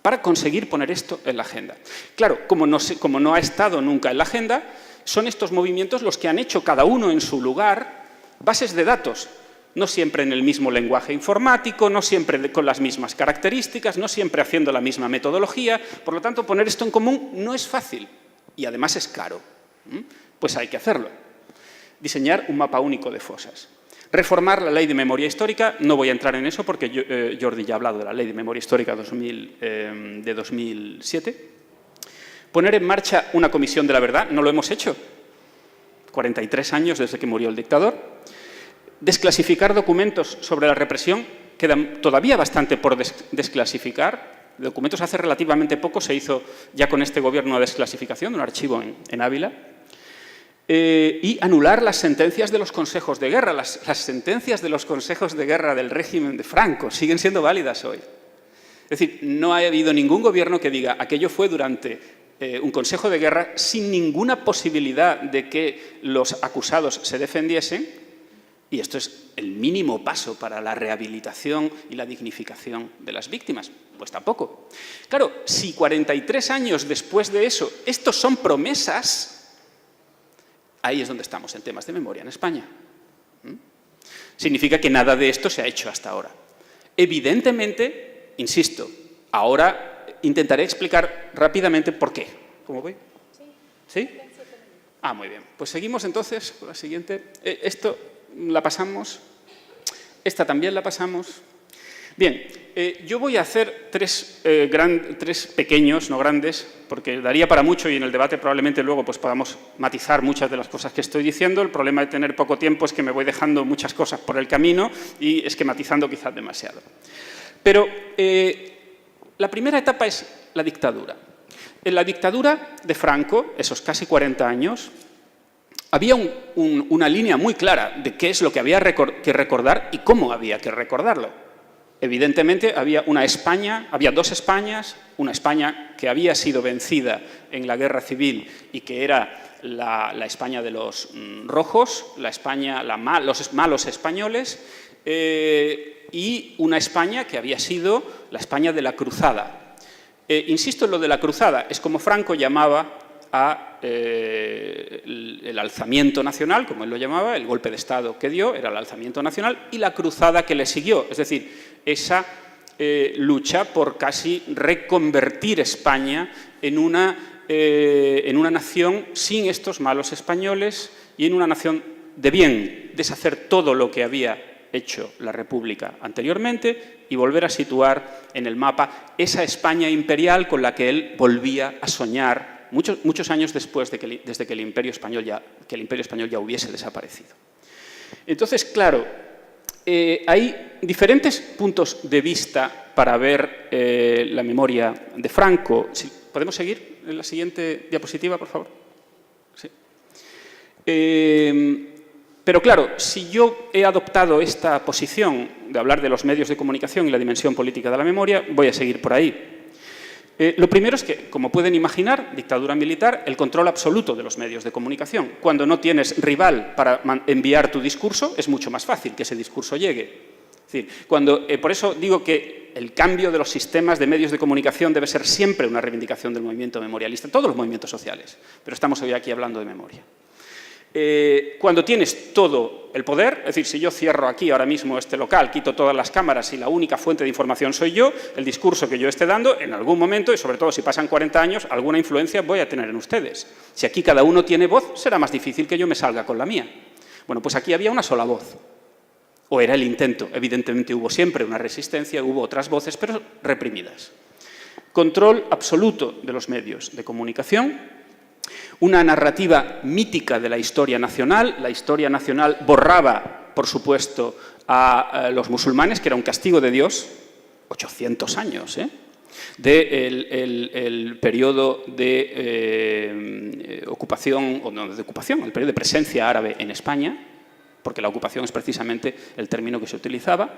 para conseguir poner esto en la agenda. Claro, como no ha estado nunca en la agenda, son estos movimientos los que han hecho cada uno en su lugar bases de datos, no siempre en el mismo lenguaje informático, no siempre con las mismas características, no siempre haciendo la misma metodología. Por lo tanto, poner esto en común no es fácil y además es caro. Pues hay que hacerlo. Diseñar un mapa único de fosas. Reformar la Ley de Memoria Histórica, no voy a entrar en eso porque Jordi ya ha hablado de la Ley de Memoria Histórica de 2007. Poner en marcha una comisión de la verdad, no lo hemos hecho. 43 años desde que murió el dictador. Desclasificar documentos sobre la represión, quedan todavía bastante por desclasificar. Documentos hace relativamente poco se hizo ya con este gobierno una desclasificación de un archivo en Ávila. Y anular las sentencias de los consejos de guerra. Las sentencias de los consejos de guerra del régimen de Franco siguen siendo válidas hoy. Es decir, no ha habido ningún gobierno que diga aquello fue durante un consejo de guerra sin ninguna posibilidad de que los acusados se defendiesen, y esto es el mínimo paso para la rehabilitación y la dignificación de las víctimas. Pues tampoco. Claro, si 43 años después de eso, estos son promesas, ahí es donde estamos en temas de memoria en España. Significa que nada de esto se ha hecho hasta ahora. Evidentemente, insisto, ahora intentaré explicar rápidamente por qué. ¿Cómo voy? ¿Sí? Ah, muy bien. Pues seguimos entonces con la siguiente. Esto la pasamos. Esta también la pasamos. Bien, yo voy a hacer tres pequeños, no grandes, porque daría para mucho y en el debate probablemente luego pues, podamos matizar muchas de las cosas que estoy diciendo. El problema de tener poco tiempo es que me voy dejando muchas cosas por el camino y esquematizando quizás demasiado. Pero la primera etapa es la dictadura. En la dictadura de Franco, esos casi 40 años, había una línea muy clara de qué es lo que había que recordar y cómo había que recordarlo. Evidentemente había había dos Españas, una España que había sido vencida en la guerra civil y que era la España de los rojos, los malos españoles, y una España que había sido la España de la cruzada. Insisto en lo de la cruzada, es como Franco llamaba el alzamiento nacional, como él lo llamaba, el golpe de Estado que dio, era el alzamiento nacional, y la cruzada que le siguió, es decir, esa lucha por casi reconvertir España en una nación sin estos malos españoles y en una nación de bien, deshacer todo lo que había hecho la República anteriormente y volver a situar en el mapa esa España imperial con la que él volvía a soñar muchos años después desde que el Imperio Español ya hubiese desaparecido. Entonces, claro, hay diferentes puntos de vista para ver la memoria de Franco. ¿Podemos seguir en la siguiente diapositiva, por favor? Sí. Pero claro, si yo he adoptado esta posición de hablar de los medios de comunicación y la dimensión política de la memoria, voy a seguir por ahí. Lo primero es que, como pueden imaginar, dictadura militar, el control absoluto de los medios de comunicación. Cuando no tienes rival para enviar tu discurso, es mucho más fácil que ese discurso llegue. Es decir, por eso digo que el cambio de los sistemas de medios de comunicación debe ser siempre una reivindicación del movimiento memorialista, todos los movimientos sociales, pero estamos hoy aquí hablando de memoria. Cuando tienes todo el poder, es decir, si yo cierro aquí ahora mismo este local, quito todas las cámaras y la única fuente de información soy yo, el discurso que yo esté dando, en algún momento, y sobre todo si pasan 40 años, alguna influencia voy a tener en ustedes. Si aquí cada uno tiene voz, será más difícil que yo me salga con la mía. Bueno, pues aquí había una sola voz. O era el intento. Evidentemente hubo siempre una resistencia, hubo otras voces, pero reprimidas. Control absoluto de los medios de comunicación. Una narrativa mítica de la historia nacional. La historia nacional borraba, por supuesto, a los musulmanes, que era un castigo de Dios, 800 años, del periodo de ocupación, o no de ocupación, el periodo de presencia árabe en España, porque la ocupación es precisamente el término que se utilizaba,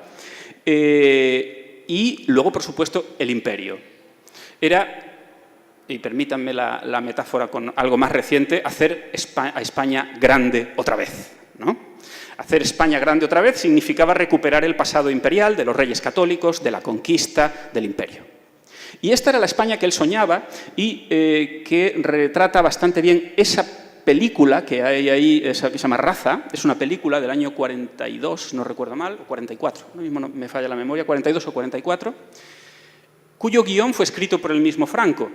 y luego, por supuesto, el imperio. Era, y permítanme la metáfora con algo más reciente, hacer a España grande otra vez, ¿no? Hacer España grande otra vez significaba recuperar el pasado imperial de los reyes católicos, de la conquista, del imperio. Y esta era la España que él soñaba y que retrata bastante bien esa película que hay ahí, que se llama Raza, es una película del año 42, no recuerdo mal, o 44, no mismo me falla la memoria, 42 o 44, cuyo guión fue escrito por el mismo Franco.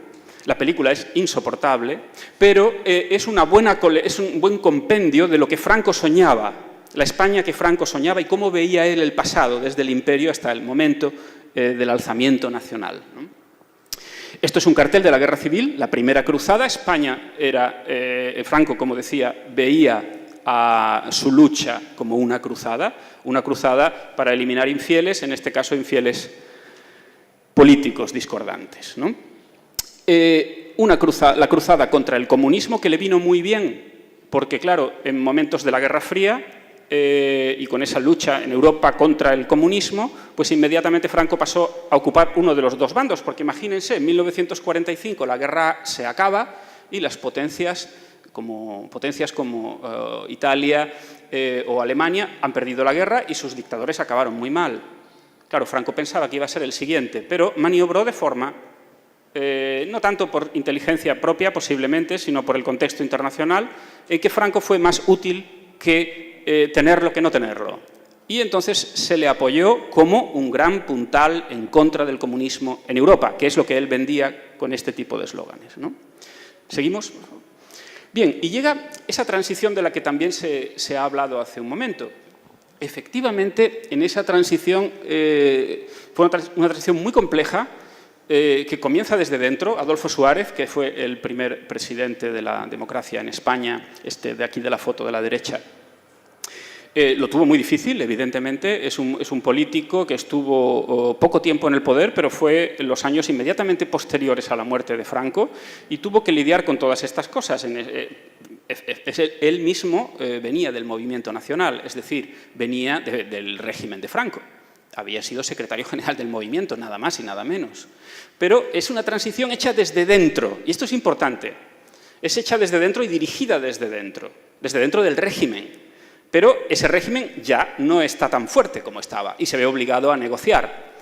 La película es insoportable, pero es un buen compendio de lo que Franco soñaba, la España que Franco soñaba y cómo veía él el pasado, desde el imperio hasta el momento del alzamiento nacional, ¿no? Esto es un cartel de la Guerra Civil, la primera cruzada. España era, Franco, como decía, veía a su lucha como una cruzada para eliminar infieles, en este caso infieles políticos discordantes, ¿no? La cruzada contra el comunismo, que le vino muy bien, porque claro, en momentos de la Guerra Fría y con esa lucha en Europa contra el comunismo, pues inmediatamente Franco pasó a ocupar uno de los dos bandos, porque imagínense, en 1945 la guerra se acaba y las potencias como Italia o Alemania han perdido la guerra y sus dictadores acabaron muy mal. Claro, Franco pensaba que iba a ser el siguiente, pero maniobró de forma, no tanto por inteligencia propia posiblemente, sino por el contexto internacional, en que Franco fue más útil que tenerlo que no tenerlo. Y entonces se le apoyó como un gran puntal en contra del comunismo en Europa, que es lo que él vendía con este tipo de eslóganes, ¿no? ¿Seguimos? Bien, y llega esa transición de la que también se ha hablado hace un momento. Efectivamente, en esa transición fue una transición muy compleja que comienza desde dentro. Adolfo Suárez, que fue el primer presidente de la democracia en España, de aquí de la foto de la derecha, lo tuvo muy difícil, evidentemente. Es un político que estuvo poco tiempo en el poder, pero fue en los años inmediatamente posteriores a la muerte de Franco y tuvo que lidiar con todas estas cosas. Él mismo venía del movimiento nacional, es decir, venía del régimen de Franco. Había sido secretario general del movimiento, nada más y nada menos. Pero es una transición hecha desde dentro, y esto es importante. Es hecha desde dentro y dirigida desde dentro del régimen. Pero ese régimen ya no está tan fuerte como estaba y se ve obligado a negociar.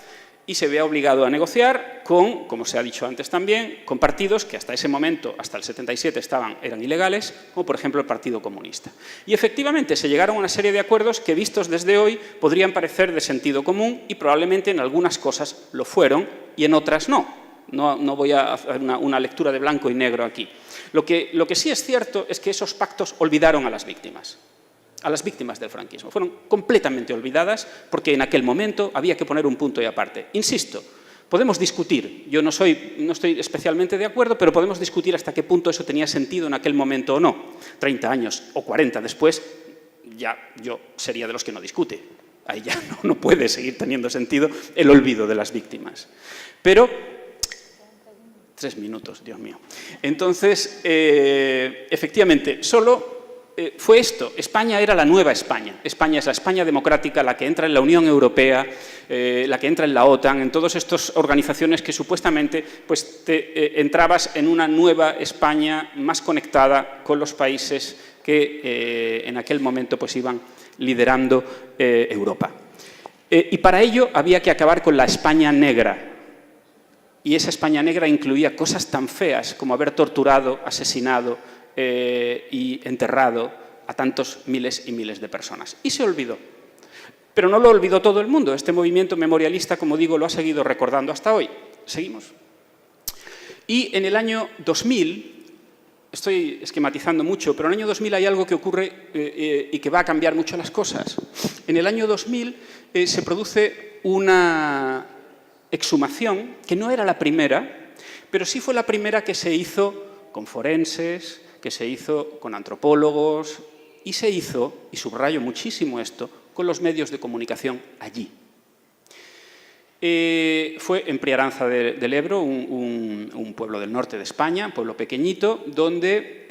Y se ve obligado a negociar con, como se ha dicho antes también, con partidos que hasta ese momento, hasta el 77, eran ilegales, como por ejemplo el Partido Comunista. Y efectivamente se llegaron a una serie de acuerdos que vistos desde hoy podrían parecer de sentido común y probablemente en algunas cosas lo fueron y en otras no. No voy a hacer una lectura de blanco y negro aquí. Lo que sí es cierto es que esos pactos olvidaron a las víctimas del franquismo. Fueron completamente olvidadas porque en aquel momento había que poner un punto y aparte. Insisto, podemos discutir, yo no estoy especialmente de acuerdo, pero podemos discutir hasta qué punto eso tenía sentido en aquel momento o no. 30 años o 40 después, ya yo sería de los que no discute. Ahí ya no puede seguir teniendo sentido el olvido de las víctimas. Pero 3 minutos, Dios mío. Entonces, efectivamente, solo fue esto. España era la nueva España. España es la España democrática, la que entra en la Unión Europea, la que entra en la OTAN, en todas estas organizaciones que supuestamente pues, entrabas en una nueva España más conectada con los países que en aquel momento pues, iban liderando Europa. Y para ello había que acabar con la España negra. Y esa España negra incluía cosas tan feas como haber torturado, asesinado y enterrado a tantos miles y miles de personas. Y se olvidó. Pero no lo olvidó todo el mundo. Este movimiento memorialista, como digo, lo ha seguido recordando hasta hoy. ¿Seguimos? Y en el año 2000, estoy esquematizando mucho, pero en el año 2000 hay algo que ocurre y que va a cambiar mucho las cosas. En el año 2000 se produce una exhumación, que no era la primera, pero sí fue la primera que se hizo con forenses, que se hizo con antropólogos y se hizo, y subrayo muchísimo esto, con los medios de comunicación allí. Fue en Priaranza del Ebro, un pueblo del norte de España, un pueblo pequeñito, donde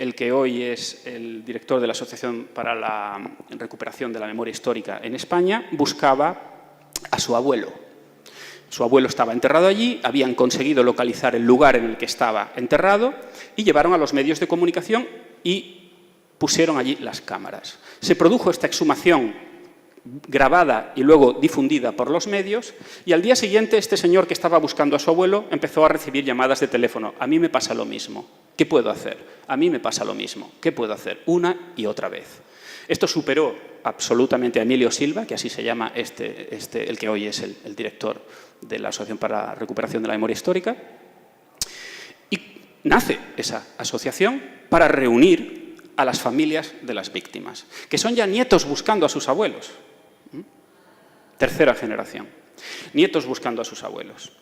el que hoy es el director de la Asociación para la Recuperación de la Memoria Histórica en España buscaba a su abuelo. Su abuelo estaba enterrado allí, habían conseguido localizar el lugar en el que estaba enterrado y llevaron a los medios de comunicación y pusieron allí las cámaras. Se produjo esta exhumación grabada y luego difundida por los medios y al día siguiente este señor que estaba buscando a su abuelo empezó a recibir llamadas de teléfono. A mí me pasa lo mismo. ¿Qué puedo hacer? A mí me pasa lo mismo. ¿Qué puedo hacer? Una y otra vez. Esto superó absolutamente a Emilio Silva, que así se llama el que hoy es el director de la Asociación para la Recuperación de la Memoria Histórica. Y nace esa asociación para reunir a las familias de las víctimas, que son ya nietos buscando a sus abuelos. Tercera generación. Nietos buscando a sus abuelos.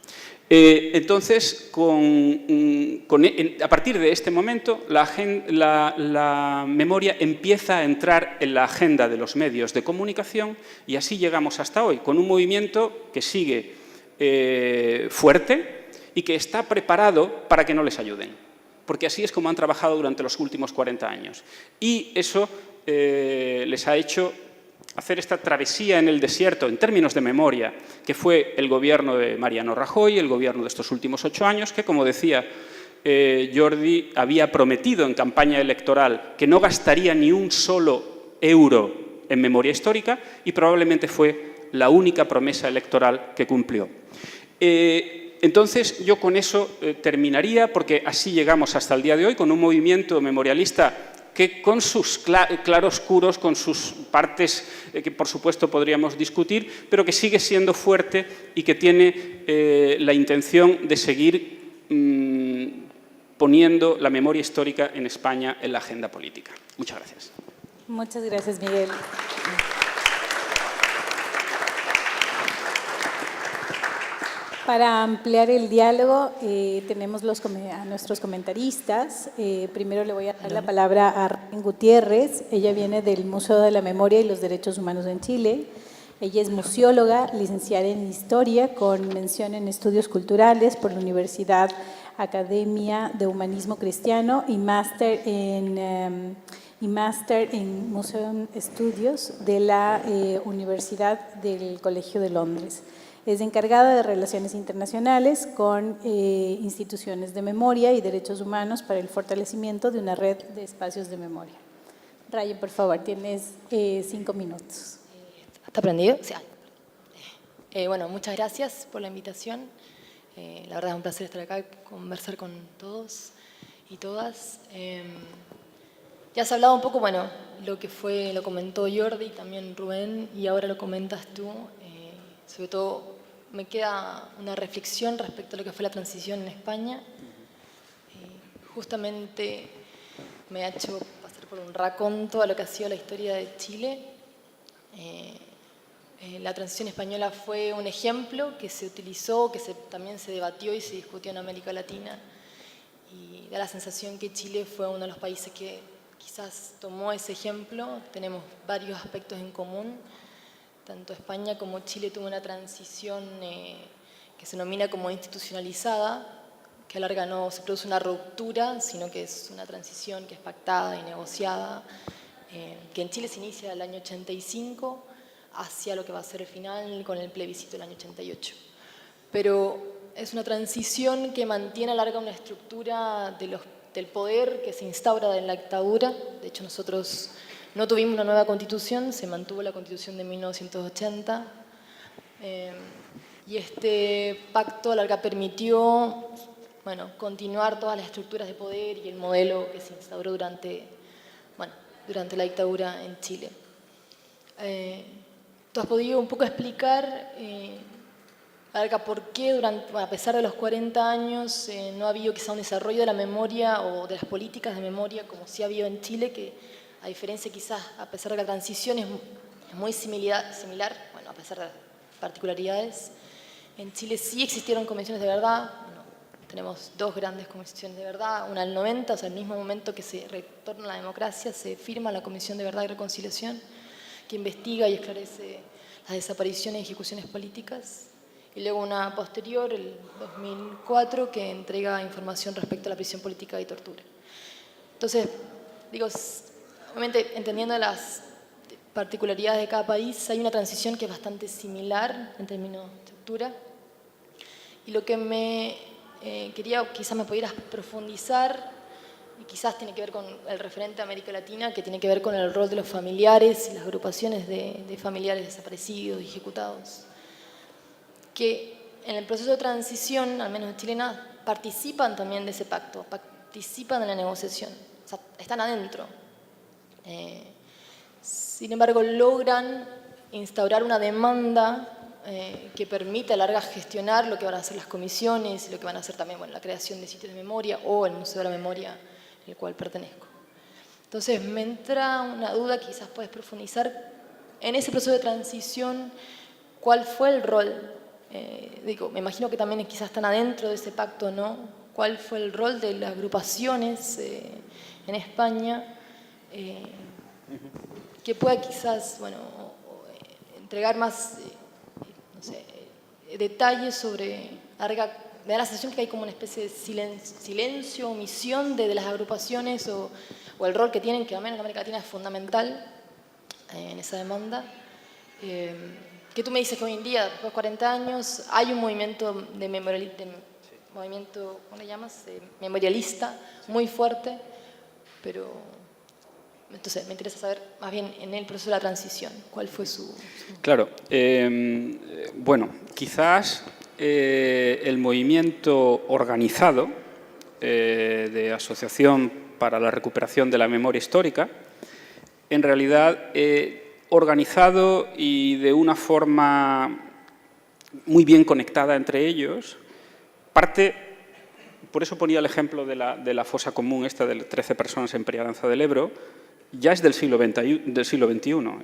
Entonces, a partir de este momento, la memoria empieza a entrar en la agenda de los medios de comunicación y así llegamos hasta hoy, con un movimiento que sigue fuerte y que está preparado para que no les ayuden, porque así es como han trabajado durante los últimos 40 años. Y eso les ha hecho hacer esta travesía en el desierto, en términos de memoria, que fue el gobierno de Mariano Rajoy, el gobierno de estos últimos 8 años, que, como decía Jordi, había prometido en campaña electoral que no gastaría ni un solo euro en memoria histórica y probablemente fue la única promesa electoral que cumplió. Entonces, yo con eso terminaría, porque así llegamos hasta el día de hoy, con un movimiento memorialista que con sus claroscuros, con sus partes que por supuesto podríamos discutir, pero que sigue siendo fuerte y que tiene la intención de seguir poniendo la memoria histórica en España en la agenda política. Muchas gracias. Muchas gracias, Miguel. Para ampliar el diálogo, tenemos a nuestros comentaristas. Primero le voy a dar la palabra a Raquel Gutiérrez. Ella viene del Museo de la Memoria y los Derechos Humanos en Chile. Ella es museóloga, licenciada en Historia, con mención en Estudios Culturales por la Universidad Academia de Humanismo Cristiano y máster en Museum Studios de la Universidad del Colegio de Londres. Es encargada de Relaciones Internacionales con instituciones de memoria y derechos humanos para el fortalecimiento de una red de espacios de memoria. Ryan, por favor, tienes 5 minutos. ¿Está prendido? Sí. Bueno, muchas gracias por la invitación. La verdad es un placer estar acá y conversar con todos y todas. Ya has hablado un poco, bueno, lo comentó Jordi, también Rubén, y ahora lo comentas tú. Sobre todo me queda una reflexión respecto a lo que fue la transición en España. Justamente me ha hecho pasar por un raconto a lo que ha sido la historia de Chile. La transición española fue un ejemplo que se utilizó, que también se debatió y se discutió en América Latina. Y da la sensación que Chile fue uno de los países que quizás tomó ese ejemplo. Tenemos varios aspectos en común. Tanto España como Chile tuvo una transición que se denomina como institucionalizada, que a la larga no se produce una ruptura, sino que es una transición que es pactada y negociada, que en Chile se inicia el año 85 hacia lo que va a ser el final con el plebiscito del año 88. Pero es una transición que mantiene a la larga una estructura del poder que se instaura en la dictadura. De hecho, nosotros no tuvimos una nueva constitución, se mantuvo la constitución de 1980 y este pacto a la larga permitió continuar todas las estructuras de poder y el modelo que se instauró durante la dictadura en Chile. ¿Tú has podido un poco explicar a la larga por qué a pesar de los 40 años no ha habido quizá un desarrollo de la memoria o de las políticas de memoria como sí ha habido en Chile, que a diferencia quizás, a pesar de que la transición es muy similar, bueno, a pesar de las particularidades, en Chile sí existieron convenciones de verdad. Bueno, tenemos 2 grandes convenciones de verdad, una del 90, o sea, el mismo momento que se retorna la democracia, se firma la Comisión de Verdad y Reconciliación, que investiga y esclarece las desapariciones y ejecuciones políticas, y luego una posterior, el 2004, que entrega información respecto a la prisión política y tortura. Entonces, digo, obviamente, entendiendo las particularidades de cada país, hay una transición que es bastante similar en términos de estructura. Y lo que quizás me pudieras profundizar, y quizás tiene que ver con el referente de América Latina, que tiene que ver con el rol de los familiares y las agrupaciones de familiares desaparecidos y ejecutados, que en el proceso de transición, al menos chilena, participan también de ese pacto, participan en la negociación, o sea, están adentro. Sin embargo, logran instaurar una demanda que permita a largas gestionar lo que van a hacer las comisiones y lo que van a hacer también, bueno, la creación de sitios de memoria o el Museo de la Memoria, al cual pertenezco. Entonces, me entra una duda, quizás puedes profundizar en ese proceso de transición, ¿cuál fue el rol? Digo, me imagino que también quizás están adentro de ese pacto, ¿no? ¿Cuál fue el rol de las agrupaciones en España? Que pueda quizás, bueno, entregar más, no sé, detalles sobre... Me da la sensación que hay como una especie de silencio, omisión de las agrupaciones o el rol que tienen, que al menos en América Latina es fundamental en esa demanda. Que tú me dices que hoy en día, después de 40 años, hay un movimiento movimiento, ¿cómo le llamas? Memorialista muy fuerte, pero entonces me interesa saber más bien en el proceso de la transición, ¿cuál fue su...? Claro, bueno, quizás el movimiento organizado de Asociación para la Recuperación de la Memoria Histórica, en realidad organizado y de una forma muy bien conectada entre ellos, parte, por eso ponía el ejemplo de la fosa común esta de 13 personas en Periadanza del Ebro, ya es del siglo XXI,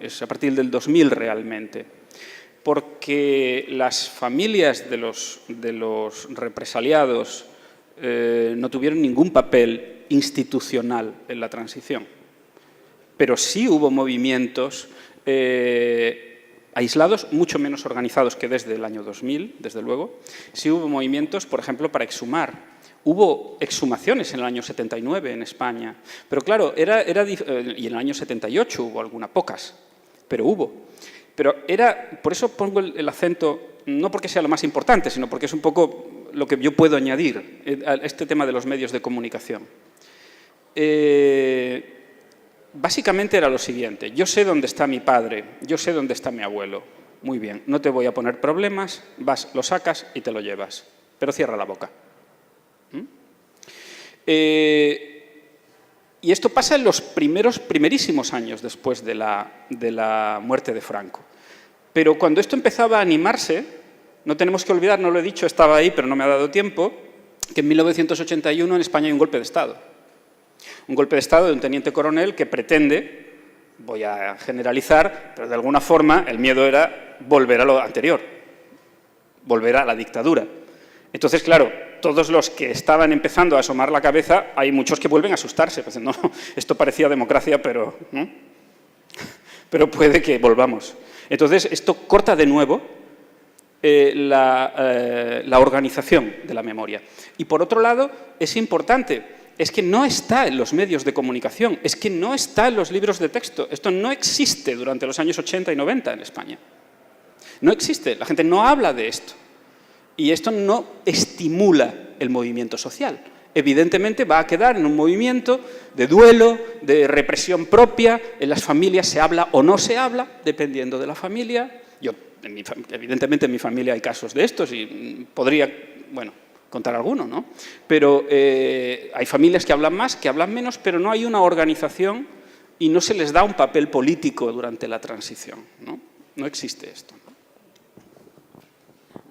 es a partir del 2000 realmente, porque las familias de los represaliados no tuvieron ningún papel institucional en la transición, pero sí hubo movimientos aislados, mucho menos organizados que desde el año 2000, desde luego. Sí hubo movimientos, por ejemplo, para exhumar. Hubo exhumaciones en el año 79 en España, pero claro, y en el año 78 hubo algunas, pocas, pero hubo. Pero por eso pongo el acento, no porque sea lo más importante, sino porque es un poco lo que yo puedo añadir a este tema de los medios de comunicación. Básicamente era lo siguiente: yo sé dónde está mi padre, yo sé dónde está mi abuelo. Muy bien, no te voy a poner problemas, vas, lo sacas y te lo llevas, pero cierra la boca. Y esto pasa en los primerísimos años después de la muerte de Franco. Pero cuando esto empezaba a animarse, no tenemos que olvidar, no lo he dicho, estaba ahí, pero no me ha dado tiempo, que en 1981 en España hay un golpe de Estado. Un golpe de Estado de un teniente coronel que pretende, voy a generalizar, pero de alguna forma el miedo era volver a lo anterior, volver a la dictadura. Entonces, claro, todos los que estaban empezando a asomar la cabeza, hay muchos que vuelven a asustarse. Pues, no, esto parecía democracia, pero puede que volvamos. Entonces, esto corta de nuevo la organización de la memoria. Y por otro lado, es importante, es que no está en los medios de comunicación, es que no está en los libros de texto. Esto no existe durante los años 80 y 90 en España. No existe, la gente no habla de esto. Y esto no estimula el movimiento social. Evidentemente va a quedar en un movimiento de duelo, de represión propia. En las familias se habla o no se habla, dependiendo de la familia. Evidentemente en mi familia hay casos de estos y podría, bueno, contar alguno, ¿no? Pero hay familias que hablan más, que hablan menos, pero no hay una organización y no se les da un papel político durante la transición, ¿no? No existe esto.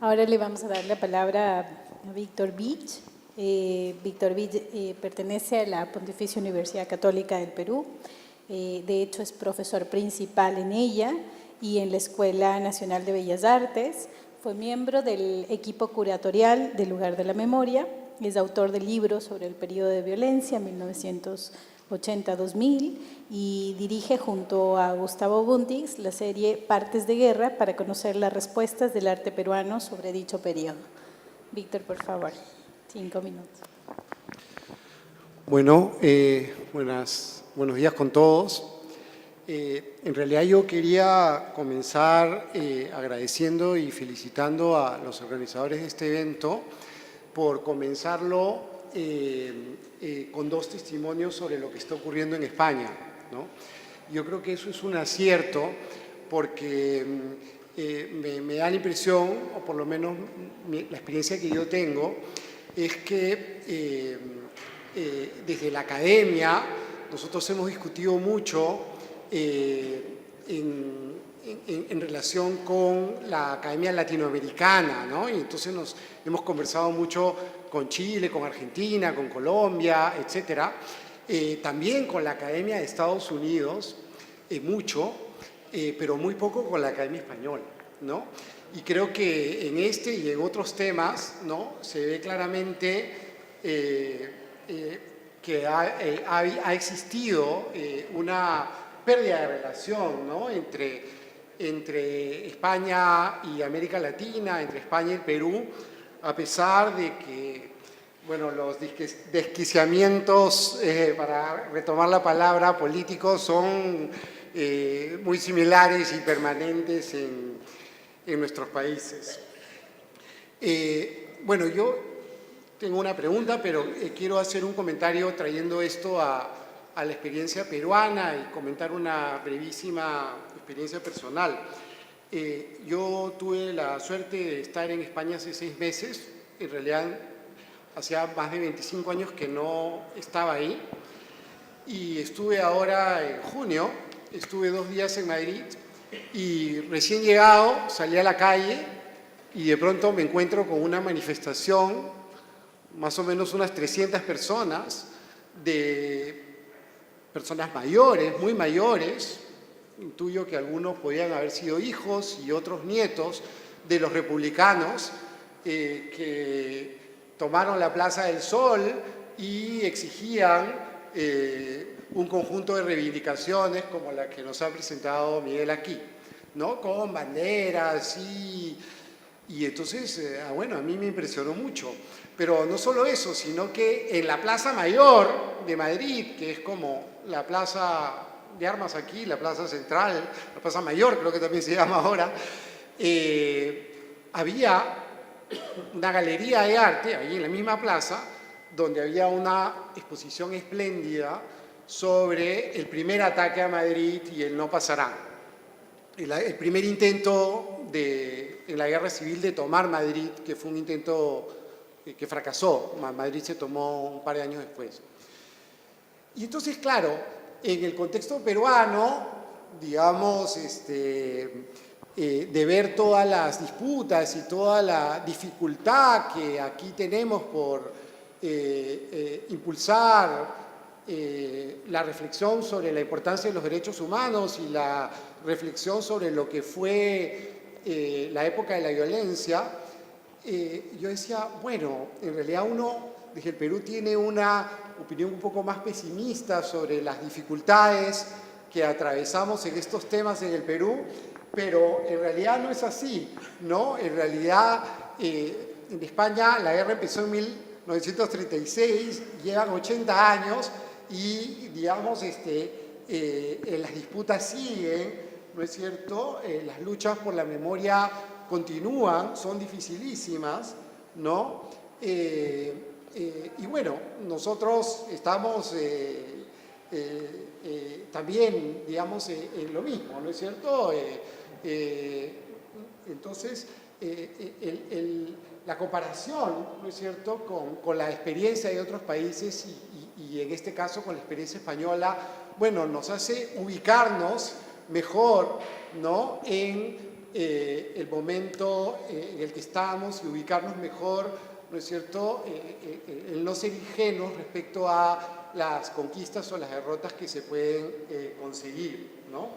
Ahora le vamos a dar la palabra a Víctor Vich. Víctor Vich pertenece a la Pontificia Universidad Católica del Perú. De hecho, es profesor principal en ella y en la Escuela Nacional de Bellas Artes. Fue miembro del equipo curatorial del Lugar de la Memoria. Es autor de libros sobre el periodo de violencia, 1980-2000, y dirige junto a Gustavo Buntis la serie Partes de Guerra para conocer las respuestas del arte peruano sobre dicho periodo. Víctor, por favor, 5 minutos. Bueno, buenos días con todos. En realidad yo quería comenzar agradeciendo y felicitando a los organizadores de este evento por comenzarlo con 2 testimonios sobre lo que está ocurriendo en España, ¿no? Yo creo que eso es un acierto porque me da la impresión, o por lo menos la experiencia que yo tengo, es que desde la academia, nosotros hemos discutido mucho en relación con la Academia Latinoamericana, ¿no? Y entonces hemos conversado mucho con Chile, con Argentina, con Colombia, etcétera. También con la Academia de Estados Unidos, mucho, pero muy poco con la Academia Española, ¿no? Y creo que en este y en otros temas, ¿no?, se ve claramente que ha existido una pérdida de relación, ¿no?, entre España y América Latina, entre España y el Perú, a pesar de que, bueno, los desquiciamientos, para retomar la palabra, políticos son muy similares y permanentes en nuestros países. Bueno, yo tengo una pregunta, pero quiero hacer un comentario trayendo esto a la experiencia peruana y comentar una brevísima experiencia personal. Yo tuve la suerte de estar en España hace 6 meses, en realidad hacía más de 25 años que no estaba ahí, y estuve ahora en junio, estuve 2 días en Madrid, y recién llegado salí a la calle y de pronto me encuentro con una manifestación, más o menos unas 300 personas, de personas mayores, muy mayores, intuyo que algunos podían haber sido hijos y otros nietos de los republicanos, que tomaron la Plaza del Sol y exigían un conjunto de reivindicaciones como la que nos ha presentado Miguel aquí, ¿no?, con banderas y entonces, bueno, a mí me impresionó mucho. Pero no solo eso, sino que en la Plaza Mayor de Madrid, que es como la plaza de armas aquí, la plaza central, la Plaza Mayor creo que también se llama ahora, había una galería de arte, ahí en la misma plaza, donde había una exposición espléndida sobre el primer ataque a Madrid y el no pasarán. El primer intento en la guerra civil de tomar Madrid, que fue un intento que fracasó. Madrid se tomó un par de años después. Y entonces, claro, en el contexto peruano, digamos, de ver todas las disputas y toda la dificultad que aquí tenemos por impulsar la reflexión sobre la importancia de los derechos humanos y la reflexión sobre lo que fue la época de la violencia, yo decía, bueno, en realidad uno desde el Perú tiene una opinión un poco más pesimista sobre las dificultades que atravesamos en estos temas en el Perú, pero en realidad no es así, ¿no? En realidad, en España la guerra empezó en 1936, llevan 80 años y, digamos, las disputas siguen, ¿no es cierto? Las luchas por la memoria continúan, son dificilísimas, ¿no? Y bueno, nosotros estamos también, digamos, en lo mismo, ¿no es cierto? Entonces, la comparación, ¿no es cierto?, con la experiencia de otros países y en este caso con la experiencia española, bueno, nos hace ubicarnos mejor, ¿no?, en el momento en el que estamos y ubicarnos mejor, ¿no es cierto?, el no ser ingenuos respecto a las conquistas o las derrotas que se pueden conseguir, ¿no?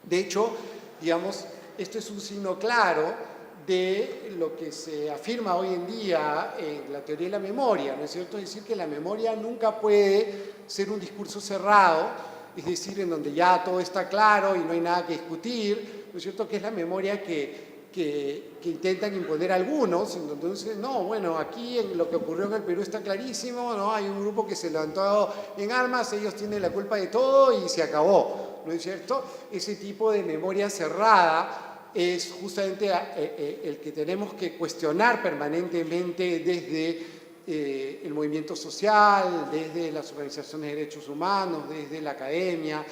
De hecho, digamos, esto es un signo claro de lo que se afirma hoy en día en la teoría de la memoria, ¿no es cierto? Es decir, que la memoria nunca puede ser un discurso cerrado, es decir, en donde ya todo está claro y no hay nada que discutir, ¿no es cierto?, que es la memoria que intentan imponer algunos, entonces, no, bueno, aquí lo que ocurrió en el Perú está clarísimo, ¿no? Hay un grupo que se levantó en armas, ellos tienen la culpa de todo y se acabó, ¿no es cierto? Ese tipo de memoria cerrada es justamente el que tenemos que cuestionar permanentemente desde el movimiento social, desde las organizaciones de derechos humanos, desde la academia,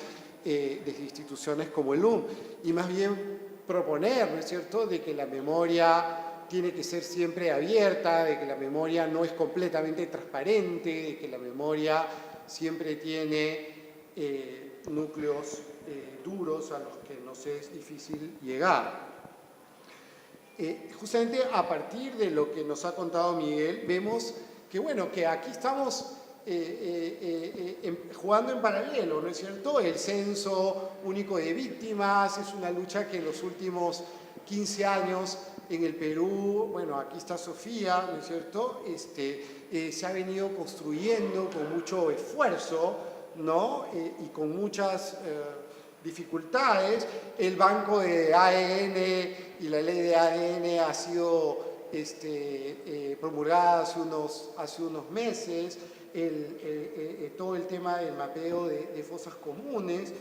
desde instituciones como el UM, y más bien proponer, ¿no es cierto?, de que la memoria tiene que ser siempre abierta, de que la memoria no es completamente transparente, de que la memoria siempre tiene núcleos duros a los que nos es difícil llegar. Justamente a partir de lo que nos ha contado Miguel, vemos que, bueno, que aquí estamos jugando en paralelo, ¿no es cierto? El censo único de víctimas es una lucha que en los últimos 15 años en el Perú, bueno, aquí está Sofía, ¿no es cierto? Se ha venido construyendo con mucho esfuerzo, ¿no? Y con muchas dificultades. El banco de ADN y la ley de ADN ha sido promulgada hace unos meses, todo el tema del mapeo de fosas comunes.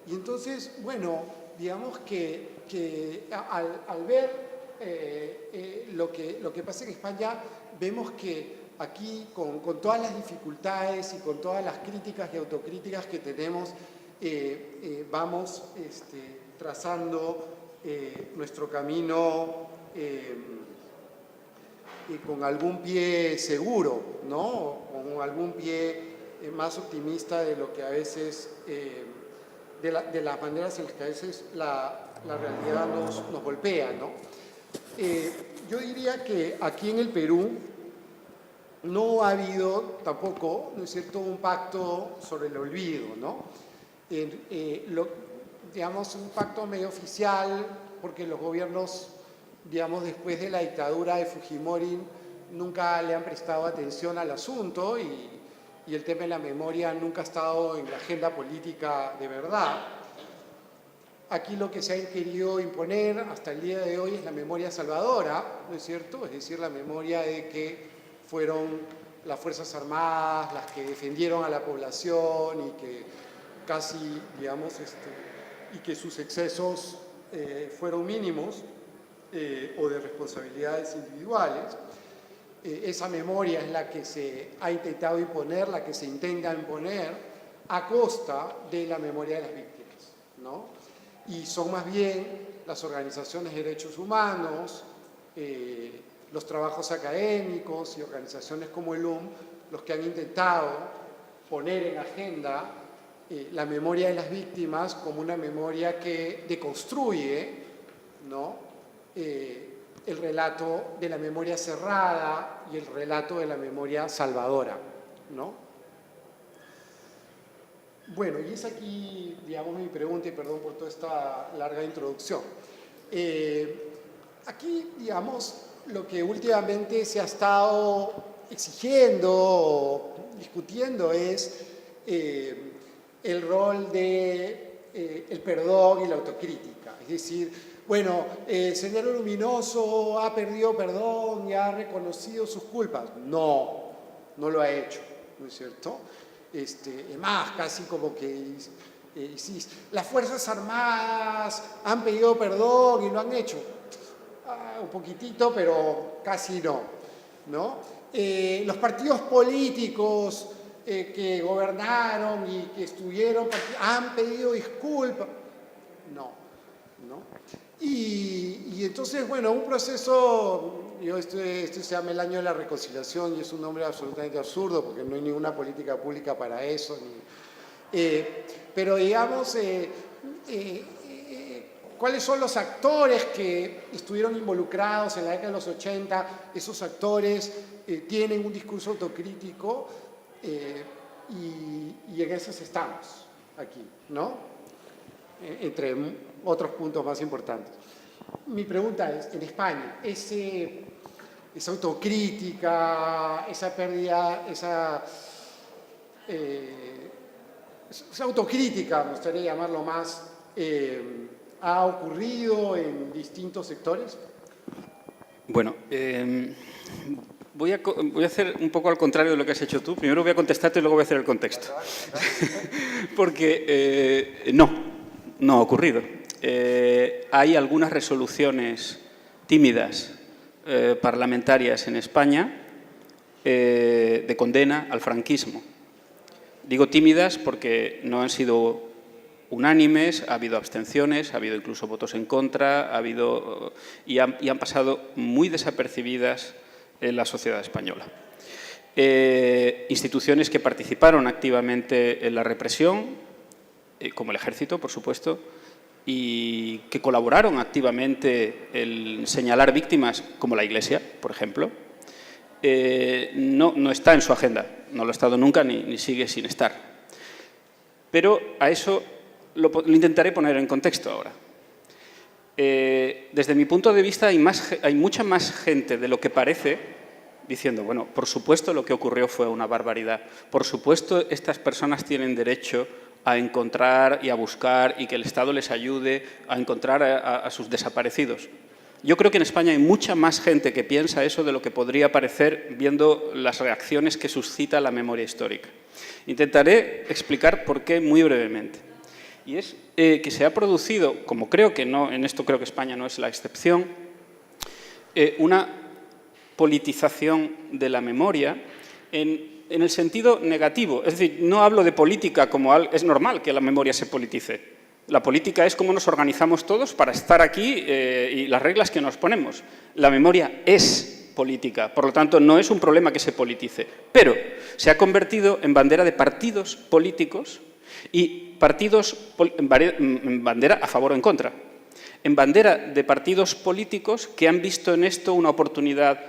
Y entonces, bueno, digamos que al ver lo que pasa en España, vemos que aquí, con todas las dificultades y con todas las críticas y autocríticas que tenemos, vamos trazando nuestro camino con algún pie seguro, ¿no? Con algún pie más optimista de lo que a veces, de las maneras en las que a veces la realidad nos golpea, ¿no? Yo diría que aquí en el Perú no ha habido tampoco, ¿no es cierto?, un pacto sobre el olvido, ¿no? Digamos, un pacto medio oficial, porque los gobiernos, digamos, después de la dictadura de Fujimori nunca le han prestado atención al asunto y el tema de la memoria nunca ha estado en la agenda política de verdad. Aquí lo que se ha querido imponer hasta el día de hoy es la memoria salvadora, ¿no es cierto? Es decir, la memoria de que fueron las Fuerzas Armadas las que defendieron a la población y que casi, digamos, y que sus excesos fueron mínimos o de responsabilidades individuales. Esa memoria es la que se ha intentado imponer, la que se intenta imponer a costa de la memoria de las víctimas, ¿no? Y son más bien las organizaciones de derechos humanos, los trabajos académicos y organizaciones como el UM los que han intentado poner en agenda la memoria de las víctimas como una memoria que deconstruye, ¿no?, el relato de la memoria cerrada y el relato de la memoria salvadora, ¿no? Bueno, y es aquí, digamos, mi pregunta, y perdón por toda esta larga introducción. Aquí, digamos, lo que últimamente se ha estado exigiendo o discutiendo es el rol de el perdón y la autocrítica. Es decir, bueno, Sendero Luminoso ha perdido perdón y ha reconocido sus culpas. No, no lo ha hecho, ¿no es cierto? Es más, casi como que las Fuerzas Armadas han pedido perdón y lo han hecho. Un poquitito, pero casi no, ¿no? Los partidos políticos que gobernaron y que estuvieron han pedido disculpas. No, ¿no? Y entonces, bueno, un proceso, este se llama el año de la reconciliación y es un nombre absolutamente absurdo porque no hay ninguna política pública para eso. Pero digamos, ¿cuáles son los actores que estuvieron involucrados en la década de los 80? Esos actores tienen un discurso autocrítico y en esos estamos aquí, ¿no? Entre otros puntos más importantes. Mi pregunta es, en España, esa autocrítica, esa pérdida, esa autocrítica, me gustaría llamarlo más, ¿ha ocurrido en distintos sectores? Bueno, voy a hacer un poco al contrario de lo que has hecho tú. Primero voy a contestarte y luego voy a hacer el contexto. Porque no ha ocurrido. Hay algunas resoluciones tímidas parlamentarias en España de condena al franquismo. Digo tímidas porque no han sido unánimes, ha habido abstenciones, ha habido incluso votos en contra, y han pasado muy desapercibidas en la sociedad española. Instituciones que participaron activamente en la represión, como el Ejército, por supuesto, y que colaboraron activamente en señalar víctimas, como la Iglesia, por ejemplo, no está en su agenda, no lo ha estado nunca ni sigue sin estar. Pero a eso lo intentaré poner en contexto ahora. Desde mi punto de vista hay mucha más gente de lo que parece diciendo, bueno, por supuesto lo que ocurrió fue una barbaridad, por supuesto estas personas tienen derecho a encontrar y a buscar y que el Estado les ayude a encontrar a sus desaparecidos. Yo creo que en España hay mucha más gente que piensa eso de lo que podría parecer viendo las reacciones que suscita la memoria histórica. Intentaré explicar por qué muy brevemente. Y es que se ha producido, como creo que no, en esto creo que España no es la excepción, una politización de la memoria en el sentido negativo. Es decir, no hablo de política como algo, es normal que la memoria se politice. La política es cómo nos organizamos todos para estar aquí y las reglas que nos ponemos. La memoria es política, por lo tanto no es un problema que se politice, pero se ha convertido en bandera de partidos políticos y partidos en bandera a favor o en contra. En bandera de partidos políticos que han visto en esto una oportunidad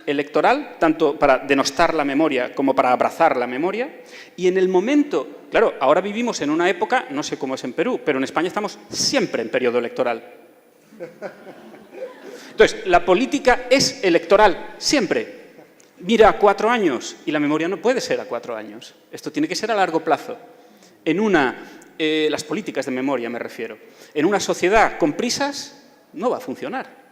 electoral, tanto para denostar la memoria como para abrazar la memoria, y en el momento, claro, ahora vivimos en una época, no sé cómo es en Perú, pero en España estamos siempre en periodo electoral. Entonces, la política es electoral, siempre. Mira a 4 años, y la memoria no puede ser a 4 años. Esto tiene que ser a largo plazo. Las políticas de memoria me refiero. En una sociedad con prisas no va a funcionar.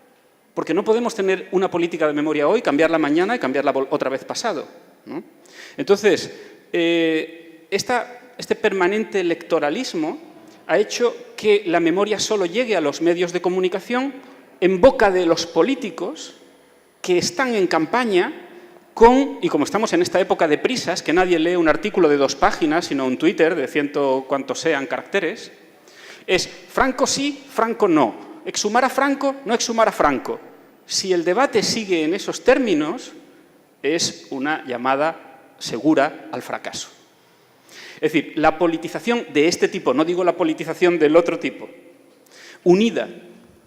Porque no podemos tener una política de memoria hoy, cambiarla mañana y cambiarla otra vez pasado, ¿no? Entonces, este permanente electoralismo ha hecho que la memoria solo llegue a los medios de comunicación en boca de los políticos que están en campaña y como estamos en esta época de prisas, que nadie lee un artículo de 2 páginas, sino un Twitter de 100 cuantos sean caracteres, es Franco sí, Franco no. ¿Exhumar a Franco? ¿No exhumar a Franco? Si el debate sigue en esos términos, es una llamada segura al fracaso. Es decir, la politización de este tipo, no digo la politización del otro tipo, unida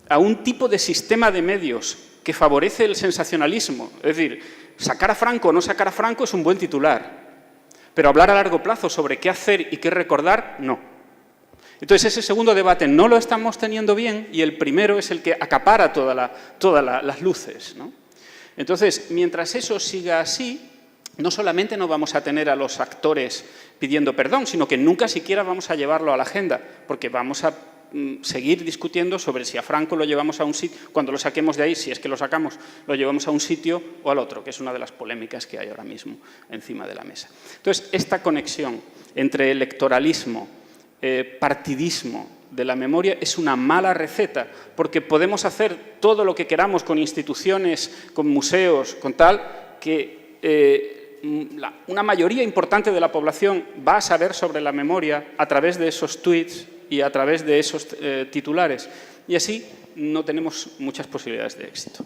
a un tipo de sistema de medios que favorece el sensacionalismo, es decir, sacar a Franco o no sacar a Franco es un buen titular, pero hablar a largo plazo sobre qué hacer y qué recordar, no. Entonces, ese segundo debate no lo estamos teniendo bien y el primero es el que acapara todas las luces, ¿no? Entonces, mientras eso siga así, no solamente no vamos a tener a los actores pidiendo perdón, sino que nunca siquiera vamos a llevarlo a la agenda, porque vamos a seguir discutiendo sobre si a Franco lo llevamos a un sitio, cuando lo saquemos de ahí, si es que lo sacamos, lo llevamos a un sitio o al otro, que es una de las polémicas que hay ahora mismo encima de la mesa. Entonces, esta conexión entre electoralismo, partidismo de la memoria es una mala receta, porque podemos hacer todo lo que queramos con instituciones, con museos, con tal, que una mayoría importante de la población va a saber sobre la memoria a través de esos tweets y a través de esos titulares. Y así no tenemos muchas posibilidades de éxito.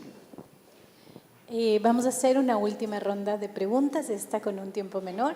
Vamos a hacer una última ronda de preguntas, esta con un tiempo menor.